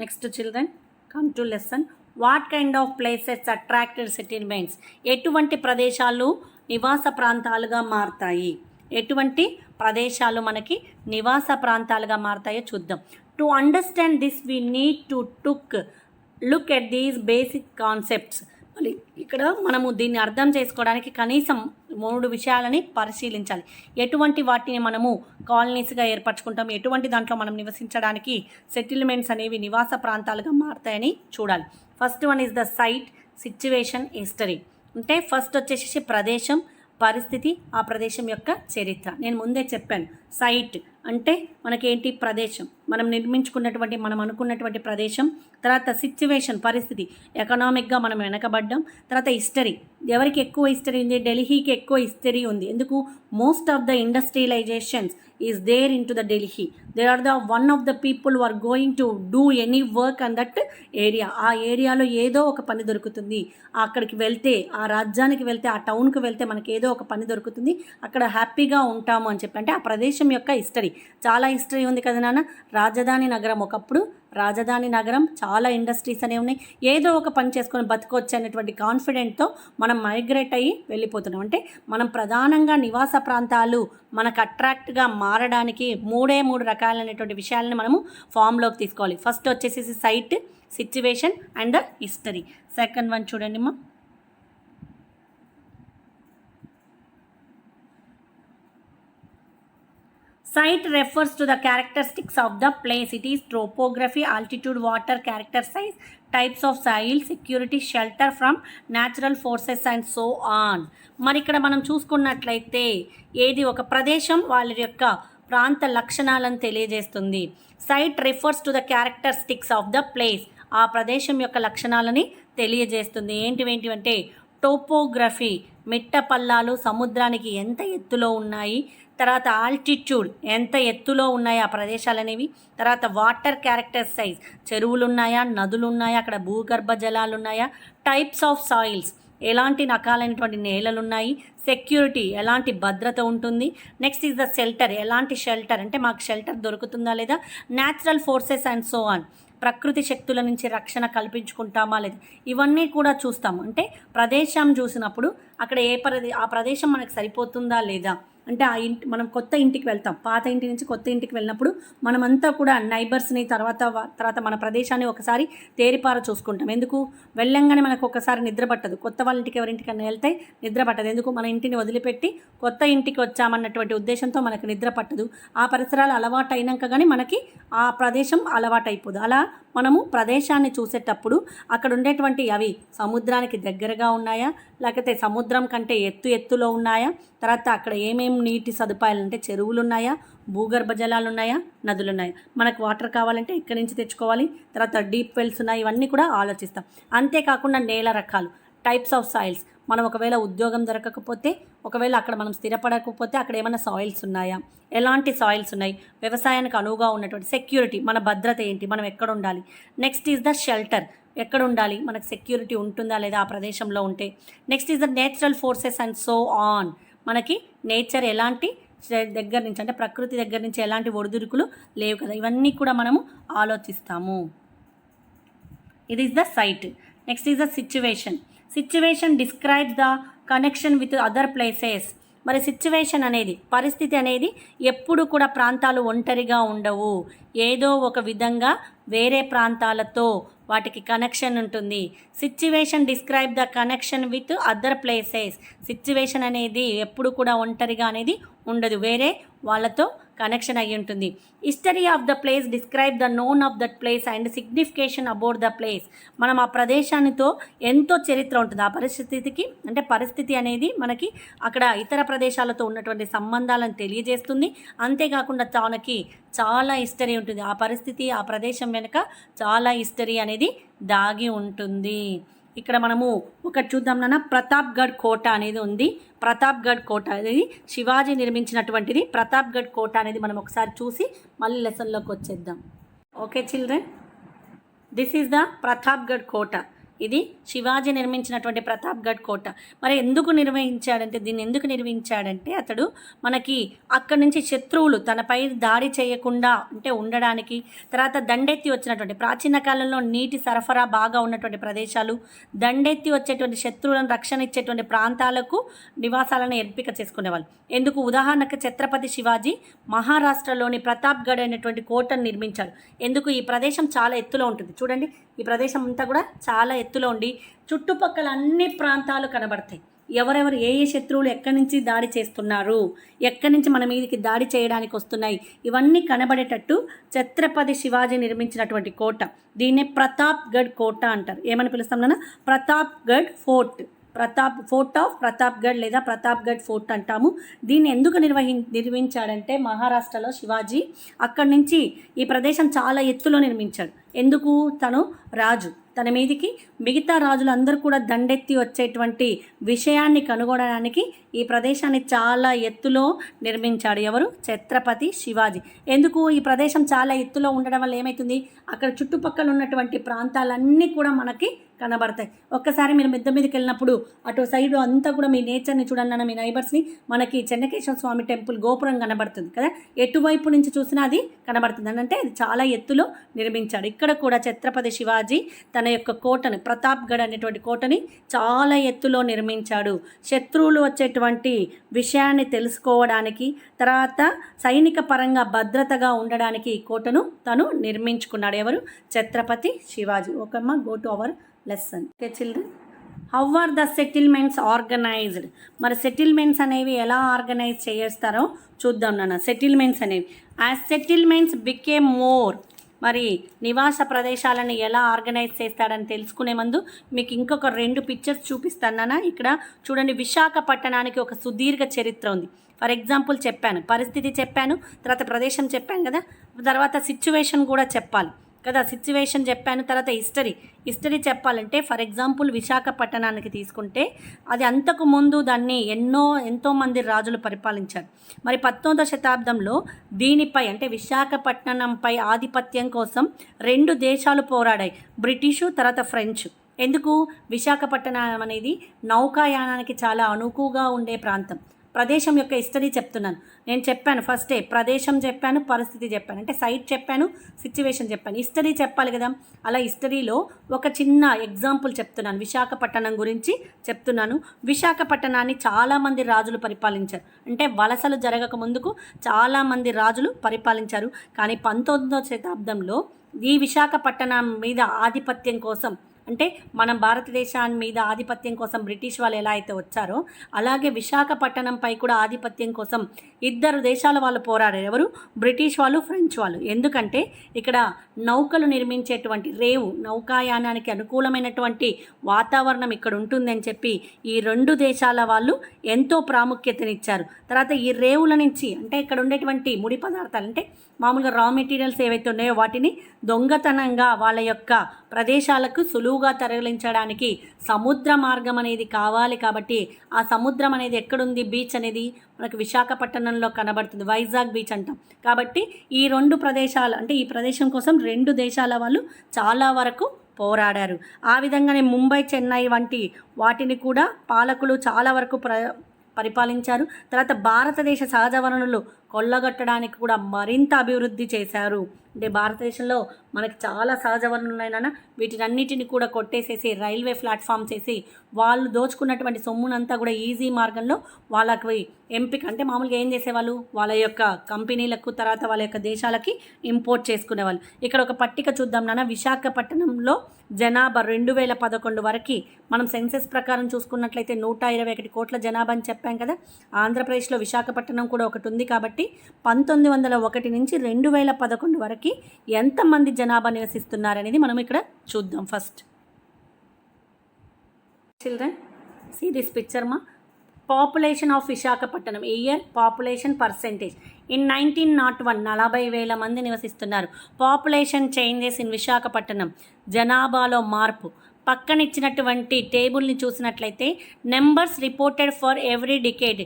Next children come to lesson. What kind of places attracted settlements, ఎటువంటి ప్రదేశాలు నివాస ప్రాంతాలుగా మారుతాయి, ఎటువంటి ప్రదేశాలు మనకి నివాస ప్రాంతాలుగా మారుతాయో చూద్దాం. To understand this we need to look at these basic concepts. మళ్ళీ ఇక్కడ మనము దీన్ని అర్థం చేసుకోవడానికి కనీసం 3 విషయాలని పరిశీలించాలి. ఎటువంటి వాటిని మనము కాలనీస్గా ఏర్పరచుకుంటాం, ఎటువంటి దాంట్లో మనం నివసించడానికి సెటిల్మెంట్స్ అనేవి నివాస ప్రాంతాలుగా మారుతాయని చూడాలి. First one is the site, situation, history. అంటే ఫస్ట్ వచ్చేసి ప్రదేశం, పరిస్థితి, ఆ ప్రదేశం యొక్క చరిత్ర. నేను ముందే చెప్పాను, సైట్ అంటే మనకేంటి, ప్రదేశం. మనం నిర్మించుకున్నటువంటి మనం అనుకున్నటువంటి ప్రదేశం, తర్వాత సిచ్యువేషన్ పరిస్థితి, ఎకనామిక్గా మనం వెనకబడ్డం, తర్వాత హిస్టరీ. ఎవరికి ఎక్కువ హిస్టరీ ఉంది? ఢిల్లీకి ఎక్కువ హిస్టరీ ఉంది. ఎందుకు? Most of the industrializations is there in to the Delhi. They are the one of the people who are going to do any work on that area. ఆ ఏరియాలో ఏదో ఒక పని దొరుకుతుంది. అక్కడికి వెళ్తే, ఆ రాజ్యానికి వెళ్తే, ఆ టౌన్కి వెళ్తే మనకి ఏదో ఒక పని దొరుకుతుంది, అక్కడ హ్యాపీగా ఉంటాము అని చెప్పి. అంటే ఆ ప్రదేశం యొక్క హిస్టరీ, చాలా హిస్టరీ ఉంది కదా నాన్న. రాజధాని నగరం, ఒకప్పుడు రాజధాని నగరం, చాలా ఇండస్ట్రీస్ అనేవి ఉన్నాయి, ఏదో ఒక పని చేసుకొని బతుకోవచ్చు అనేటువంటి కాన్ఫిడెంట్తో మనం మైగ్రేట్ అయ్యి వెళ్ళిపోతున్నాం. అంటే మనం ప్రధానంగా నివాస ప్రాంతాలు మనకు అట్రాక్ట్గా మారడానికి మూడు రకాలైనటువంటి విషయాలని మనము ఫామ్లోకి తీసుకోవాలి. ఫస్ట్ వచ్చేసి site, situation and the history. Second one చూడండి అమ్మా. Site refers to the characteristics of the place. It is topography, altitude, water, character size, types of soil, security, shelter from natural forces and so on. మరి ఇక్కడ మనం చూసుకున్నట్లయితే ఏది ఒక ప్రదేశం వాళ్ళ యొక్క ప్రాంత లక్షణాలను తెలియజేస్తుంది. Site refers to the characteristics of the place. ఆ ప్రదేశం యొక్క లక్షణాలని తెలియజేస్తుంది. ఏంటివంటే టోపోగ్రఫీ, మిట్ట పల్లాలు సముద్రానికి ఎంత ఎత్తులో ఉన్నాయి, తర్వాత ఆల్టిట్యూడ్ ఎంత ఎత్తులో ఉన్నాయి ఆ ప్రదేశాలు అనేవి, తర్వాత వాటర్ క్యారెక్టర్ సైజ్, చెరువులు ఉన్నాయా, నదులు ఉన్నాయా, అక్కడ భూగర్భ జలాలు ఉన్నాయా, టైప్స్ ఆఫ్ సాయిల్స్, ఎలాంటి రకాలైనటువంటి నేలలు ఉన్నాయి, సెక్యూరిటీ, ఎలాంటి భద్రత ఉంటుంది, నెక్స్ట్ ఈజ్ ద షెల్టర్, ఎలాంటి షెల్టర్ అంటే మాకు షెల్టర్ దొరుకుతుందా లేదా, natural forces and so on, ప్రకృతి శక్తుల నుంచి రక్షణ కల్పించుకుంటామా లేదా, ఇవన్నీ కూడా చూస్తాము. అంటే ప్రదేశం చూసినప్పుడు అక్కడ ఆ ప్రదేశం మనకు సరిపోతుందా లేదా, అంటే ఆ ఇంటి మనం కొత్త ఇంటికి వెళ్తాం, పాత ఇంటి నుంచి కొత్త ఇంటికి వెళ్ళినప్పుడు మనమంతా కూడా నైబర్స్ని తర్వాత మన ప్రదేశాన్ని ఒకసారి తేరిపార చూసుకుంటాం. ఎందుకు? వెళ్ళంగానే మనకు ఒకసారి నిద్ర పట్టదు. కొత్త వాళ్ళ ఇంటికి ఎవరింటికన్నా వెళ్తే నిద్ర పట్టదు. ఎందుకు? మన ఇంటిని వదిలిపెట్టి కొత్త ఇంటికి వచ్చామన్నటువంటి ఉద్దేశంతో మనకు నిద్ర పట్టదు. ఆ పరిసరాలు అలవాటు అయినాక కానీ మనకి ఆ ప్రదేశం అలవాటు అయిపోదు. అలా మనము ప్రదేశాన్ని చూసేటప్పుడు అక్కడ ఉండేటువంటి అవి సముద్రానికి దగ్గరగా ఉన్నాయా, లేకపోతే సముద్రం కంటే ఎత్తులో ఉన్నాయా, తర్వాత అక్కడ ఏమేమి నీటి సదుపాయాలు అంటే చెరువులు ఉన్నాయా, భూగర్భ జలాలు ఉన్నాయా, నదులు ఉన్నాయా, మనకు వాటర్ కావాలంటే ఎక్కడి నుంచి తెచ్చుకోవాలి, తర్వాత డీప్ వెల్స్ ఉన్నాయి, ఇవన్నీ కూడా ఆలోచిస్తాం. అంతేకాకుండా నేల రకాలు, టైప్స్ ఆఫ్ సాయిల్స్, మనం ఒకవేళ ఉద్యోగం దొరకకపోతే, ఒకవేళ అక్కడ మనం స్థిరపడకపోతే అక్కడ ఏమైనా సాయిల్స్ ఉన్నాయా, ఎలాంటి సాయిల్స్ ఉన్నాయి, వ్యవసాయానికి అనువుగా ఉన్నటువంటి సెక్యూరిటీ, మన భద్రత ఏంటి, మనం ఎక్కడ ఉండాలి, నెక్స్ట్ ఈజ్ ద షెల్టర్, ఎక్కడ ఉండాలి, మనకు సెక్యూరిటీ ఉంటుందా లేదా ఆ ప్రదేశంలో ఉంటే, next is the natural forces and so on, మనకి నేచర్ ఎలాంటి దగ్గర నుంచి అంటే ప్రకృతి దగ్గర నుంచి ఎలాంటి ఒడిదుడుకులు లేవు కదా, ఇవన్నీ కూడా మనము ఆలోచిస్తాము. ఇది is the site. Next is the situation. Situation describes the connection with other places. మరి సిచ్యువేషన్ అనేది, పరిస్థితి అనేది ఎప్పుడు కూడా ప్రాంతాలు ఒంటరిగా ఉండవు, ఏదో ఒక విధంగా వేరే ప్రాంతాలతో వాటికి కనెక్షన్ ఉంటుంది. Situation describe the connection with other places. Situation అనేది ఎప్పుడు కూడా ఒంటరిగా అనేది ఉండదు, వేరే వాళ్ళతో కనెక్షన్ అయ్యి ఉంటుంది. History of the place describe the known of that place and signification about the place. మనం ఆ ప్రదేశానితో ఎంతో చరిత్ర ఉంటుంది. ఆ పరిస్థితికి అంటే పరిస్థితి అనేది మనకి అక్కడ ఇతర ప్రదేశాలతో ఉన్నటువంటి సంబంధాలను తెలియజేస్తుంది. అంతేకాకుండా తనకి చాలా హిస్టరీ ఉంటుంది. ఆ పరిస్థితి, ఆ ప్రదేశం వెనుక చాలా హిస్టరీ అనేది దాగి ఉంటుంది. ఇక్కడ మనము ఒకటి చూద్దాం నాన్న, ప్రతాప్గఢ్ కోట అనేది ఉంది. ప్రతాప్గఢ్ కోట అనేది శివాజీ నిర్మించినటువంటిది. ప్రతాప్గఢ్ కోట అనేది మనం ఒకసారి చూసి మళ్ళీ లెసన్లోకి వచ్చేద్దాం. Okay children, this is the Pratapgarh కోట. ఇది శివాజీ నిర్మించినటువంటి ప్రతాప్గఢ్ కోట. మరి దీన్ని ఎందుకు నిర్మించాడంటే అతడు మనకి అక్కడి నుంచి శత్రువులు తనపై దాడి చేయకుండా అంటే ఉండడానికి, తర్వాత దండెత్తి వచ్చినటువంటి ప్రాచీన కాలంలో నీటి సరఫరా బాగా ఉన్నటువంటి ప్రదేశాలు, దండెత్తి వచ్చేటువంటి శత్రువులను రక్షణ ఇచ్చేటువంటి ప్రాంతాలకు నివాసాలను ఎంపిక చేసుకునేవాళ్ళు. ఎందుకు? ఉదాహరణకు ఛత్రపతి శివాజీ మహారాష్ట్రలోని ప్రతాప్గఢ్ అనేటువంటి కోటను నిర్మించాడు. ఎందుకు? ఈ ప్రదేశం చాలా ఎత్తులో ఉంటుంది. చూడండి, ఈ ప్రదేశం అంతా కూడా చాలా ఎత్తులో ఉండి చుట్టుపక్కల అన్ని ప్రాంతాలు కనబడతాయి. ఎవరెవరు ఏ శత్రువులు ఎక్కడి నుంచి దాడి చేస్తున్నారు, ఎక్కడి నుంచి మన మీదకి దాడి చేయడానికి వస్తున్నాయి, ఇవన్నీ కనబడేటట్టు ఛత్రపతి శివాజీ నిర్మించినటువంటి కోట. దీన్నే ప్రతాప్గఢ్ కోట అంటారు. ఏమని పిలుస్తాం నాన్న? Pratapgarh fort. Fort of Pratapgarh లేదా ప్రతాప్గఢ్ ఫోర్ట్ అంటాము. దీన్ని ఎందుకు నిర్మించాడంటే మహారాష్ట్రలో శివాజీ అక్కడి నుంచి ఈ ప్రదేశం చాలా ఎత్తులో నిర్మించాడు. ఎందుకు? తను రాజు, తన మీదికి మిగతా రాజులందరూ కూడా దండెత్తి వచ్చేటువంటి విషయాన్ని కనుగొనడానికి ఈ ప్రదేశాన్ని చాలా ఎత్తులో నిర్మించాడు. ఎవరు? ఛత్రపతి శివాజీ. ఎందుకు? ఈ ప్రదేశం చాలా ఎత్తులో ఉండడం వల్ల ఏమవుతుంది, అక్కడ చుట్టుపక్కల ఉన్నటువంటి ప్రాంతాలన్నీ కూడా మనకి కనబడతాయి. ఒక్కసారి మీరు మిద్ద మీదకి వెళ్ళినప్పుడు అటు సైడ్ అంతా కూడా మీ నేచర్ని చూడండి అన్న, మీ నైబర్స్ని, మనకి చెన్నకేశ్వర స్వామి టెంపుల్ గోపురం కనబడుతుంది కదా, ఎటువైపు నుంచి చూసినా అది కనబడుతుంది. అంటే అది చాలా ఎత్తులో నిర్మించాడు. ఇక్కడ కూడా ఛత్రపతి శివాజీ తన యొక్క కోటను, ప్రతాప్గఢ్ అనేటువంటి కోటని చాలా ఎత్తులో నిర్మించాడు. శత్రువులు వచ్చేటువంటి విషయాన్ని తెలుసుకోవడానికి, తర్వాత సైనిక పరంగా భద్రతగా ఉండడానికి ఈ కోటను తను నిర్మించుకున్నాడు. ఎవరు? ఛత్రపతి శివాజీ. ఓకేమ్మా, go to our lesson. Okay children, how are the settlements organized? మరి సెటిల్మెంట్స్ అనేవి ఎలా ఆర్గనైజ్ చేస్తారో చూద్దాం నాన్న. సెటిల్మెంట్స్ అనేవి యాజ్ సెటిల్మెంట్స్ బికేమ్ మోర్, మరి నివాస ప్రదేశాలను ఎలా ఆర్గనైజ్ చేస్తాడని తెలుసుకునే ముందు మీకు ఇంకొక 2 పిక్చర్స్ చూపిస్తాను నాన్న. ఇక్కడ చూడండి, విశాఖపట్టణానికి ఒక సుదీర్ఘ చరిత్ర ఉంది. ఫర్ ఎగ్జాంపుల్ చెప్పాను, పరిస్థితి చెప్పాను, తర్వాత ప్రదేశం చెప్పాను కదా, తర్వాత సిచ్యువేషన్ కూడా చెప్పాలి కదా. సిచ్యువేషన్ చెప్పాను, తర్వాత హిస్టరీ చెప్పాలంటే ఫర్ ఎగ్జాంపుల్ విశాఖపట్టణానికి తీసుకుంటే అది అంతకు ముందు దాన్ని ఎంతోమంది రాజులు పరిపాలించారు. మరి 19వ శతాబ్దంలో దీనిపై అంటే విశాఖపట్టణంపై ఆధిపత్యం కోసం 2 దేశాలు పోరాడాయి, బ్రిటిషు తర్వాత ఫ్రెంచ్. ఎందుకు? విశాఖపట్టణం అనేది నౌకాయానానికి చాలా అనుకువగా ఉండే ప్రాంతం. ప్రదేశం యొక్క హిస్టరీ చెప్తున్నాను. నేను చెప్పాను ఫస్టే, ప్రదేశం చెప్పాను, పరిస్థితి చెప్పాను, అంటే సైట్ చెప్పాను, సిచ్యువేషన్ చెప్పాను, హిస్టరీ చెప్పాలి కదా. అలా హిస్టరీలో ఒక చిన్న ఎగ్జాంపుల్ చెప్తున్నాను, విశాఖపట్టణం గురించి చెప్తున్నాను. విశాఖపట్టణాన్ని చాలామంది రాజులు పరిపాలించారు, అంటే వలసలు జరగక ముందుకు చాలామంది రాజులు పరిపాలించారు. కానీ 19వ శతాబ్దంలో ఈ విశాఖపట్టణం మీద ఆధిపత్యం కోసం, అంటే మనం భారతదేశాన్ని మీద ఆధిపత్యం కోసం బ్రిటిష్ వాళ్ళు ఎలా అయితే వచ్చారో అలాగే విశాఖపట్టణంపై కూడా ఆధిపత్యం కోసం 2 దేశాల వాళ్ళు పోరాడారు. ఎవరు? బ్రిటిష్ వాళ్ళు, ఫ్రెంచ్ వాళ్ళు. ఎందుకంటే ఇక్కడ నౌకలు నిర్మించేటువంటి నౌకాయానానికి అనుకూలమైనటువంటి వాతావరణం ఇక్కడ ఉంటుందని చెప్పి ఈ 2 దేశాల వాళ్ళు ఎంతో ప్రాముఖ్యతనిచ్చారు. తర్వాత ఈ రేవుల నుంచి, అంటే ఇక్కడ ఉండేటువంటి ముడి పదార్థాలు, అంటే మామూలుగా రా మెటీరియల్స్ ఏవైతే ఉన్నాయో వాటిని దొంగతనంగా వాళ్ళ యొక్క ప్రదేశాలకు సులువుగా తరలించడానికి సముద్ర మార్గం అనేది కావాలి. కాబట్టి ఆ సముద్రం అనేది ఎక్కడుంది? బీచ్ అనేది మనకు విశాఖపట్టణంలో కనబడుతుంది, వైజాగ్ బీచ్ అంటాం. కాబట్టి ఈ 2 ప్రదేశాలు, అంటే ఈ ప్రదేశం కోసం 2 దేశాల వాళ్ళు చాలా వరకు పోరాడారు. ఆ విధంగానే ముంబై, చెన్నై వంటి వాటిని కూడా పాలకులు చాలా వరకు పరిపాలించారు. తర్వాత భారతదేశ సహజ వనరులు కొల్లగొట్టడానికి కూడా మరింత అభివృద్ధి చేశారు. అంటే భారతదేశంలో మనకి చాలా సహజ వనరులు ఉన్నాయన్న, వీటినన్నిటిని కూడా కొట్టేసేసి రైల్వే ప్లాట్ఫామ్ చేసి వాళ్ళు దోచుకున్నటువంటి సొమ్మునంతా కూడా ఈజీ మార్గంలో వాళ్ళకి ఎంపిక, అంటే మామూలుగా ఏం చేసేవాళ్ళు, వాళ్ళ యొక్క కంపెనీలకు తర్వాత వాళ్ళ యొక్క దేశాలకి ఇంపోర్ట్ చేసుకునేవాళ్ళు. ఇక్కడ ఒక పట్టిక చూద్దాం నాన్న. విశాఖపట్టణంలో జనాభా 2011 వరకు మనం సెన్సెస్ ప్రకారం చూసుకున్నట్లయితే 121 కోట్ల జనాభా అని చెప్పాం కదా. ఆంధ్రప్రదేశ్లో విశాఖపట్టణం కూడా ఒకటి ఉంది. కాబట్టి 1901 నుంచి 2011 వరకు ఎంతమంది జనాభా నివసిస్తున్నారనేది మనం ఇక్కడ చూద్దాం. First children, see this picture మా. Population of Visakhapatnam, year, population percentage. In 1901 40,000 మంది నివసిస్తున్నారు. పాపులేషన్ చేంజెస్ ఇన్ విశాఖపట్నం, జనాభాలో మార్పు. పక్కన ఇచ్చినటువంటి టేబుల్ని చూసినట్లయితే numbers reported for every decade,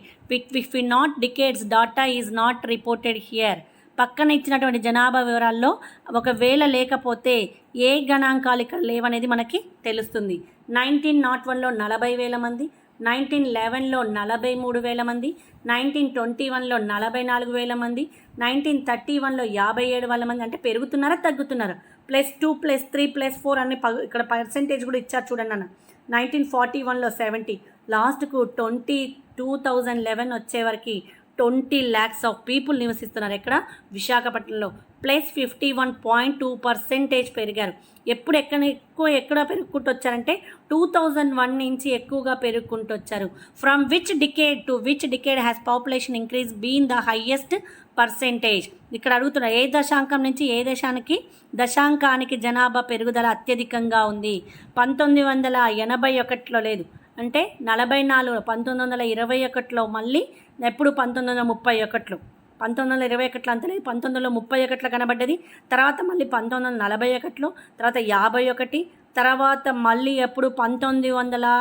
if not decades data is not reported here. పక్కన ఇచ్చినటువంటి జనాభా వివరాల్లో ఒకవేళ లేకపోతే ఏ గణాంకాలు ఇక్కడ లేవనేది మనకి తెలుస్తుంది. 1901లో 40,000 మంది, 1911లో 43,000 మంది, 1921లో 44,000 మంది, 1931లో 57,000 మంది. అంటే పెరుగుతున్నారా తగ్గుతున్నారా? +2 +3 +4 అన్ని ఇక్కడ పర్సెంటేజ్ కూడా ఇచ్చారు చూడండి అన్న. 1941లో 70, లాస్ట్కు 2011 వచ్చేవరకు 20 lakhs ఆఫ్ పీపుల్ నివసిస్తున్నారు. ఎక్కడ? విశాఖపట్నంలో. +51.2% పెరిగారు. ఎక్కడ పెరుగుకుంటూ వచ్చారంటే 2001 నుంచి ఎక్కువగా పెరుగుకుంటూ వచ్చారు. From which decade to which decade has population increase been the highest percentage? ఇక్కడ అడుగుతున్నారు, ఏ దశాంకం నుంచి ఏ దశాంకానికి జనాభా పెరుగుదల అత్యధికంగా ఉంది? 1981లో లేదు, అంటే 44 1921లో మళ్ళీ ఎప్పుడు 1931లో 1921 అంత లేదు 1931లో కనబడ్డది. తర్వాత మళ్ళీ 1941లో, తర్వాత 51, తర్వాత మళ్ళీ ఎప్పుడు 2001లో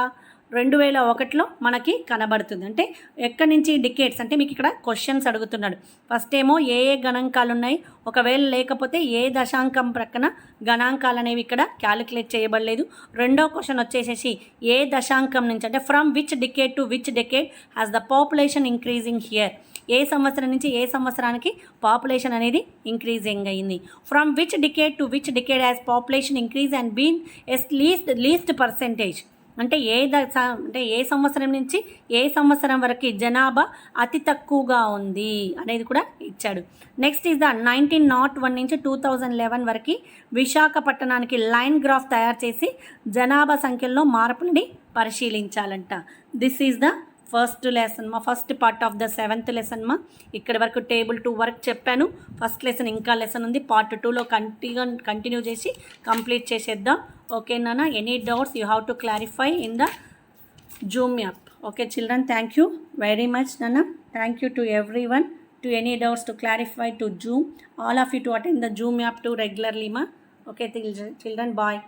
మనకి కనబడుతుంది. అంటే ఎక్కడి నుంచి డికేట్స్ అంటే మీకు ఇక్కడ క్వశ్చన్స్ అడుగుతున్నాడు. ఫస్ట్ ఏమో ఏ గణాంకాలు ఉన్నాయి, ఒకవేళ లేకపోతే ఏ దశాంకం ప్రక్కన గణాంకాలు అనేవి ఇక్కడ క్యాలిక్యులేట్ చేయబడలేదు. రెండో క్వశ్చన్ వచ్చేసేసి ఏ దశాంకం నుంచి అంటే from which decade to which decade has the population increasing here, ఏ సంవత్సరం నుంచి ఏ సంవత్సరానికి పాపులేషన్ అనేది ఇంక్రీజింగ్ అయింది. From which decade to which decade has population increase and been as least percentage, అంటే ఏ సంవత్సరం నుంచి ఏ సంవత్సరం వరకు జనాభా అతి తక్కువగా ఉంది అనేది కూడా ఇచ్చాడు. నెక్స్ట్ ఈజ్ ద 1901 నుంచి 2011 వరకు విశాఖపట్నానికి లైన్ గ్రాఫ్ తయారు చేసి జనాభా సంఖ్యలో మార్పులని పరిశీలించాలంట. This is the first lesson మా, first part of the 7th lesson మా. ఇక్కడ వరకు టేబుల్ 2 వరకు చెప్పాను. ఫస్ట్ లెసన్ ఇంకా లెసన్ ఉంది, పార్ట్ 2లో కంటిన్యూ చేసి కంప్లీట్ చేసేద్దాం. ఓకే నాన్న, any doubts you have to clarify in the Zoom app. Okay children, thank you very much నాన్న. Thank you to everyone. To any doubts to clarify to Zoom, all of you to attend the Zoom app to regularly ma. Okay children, bye.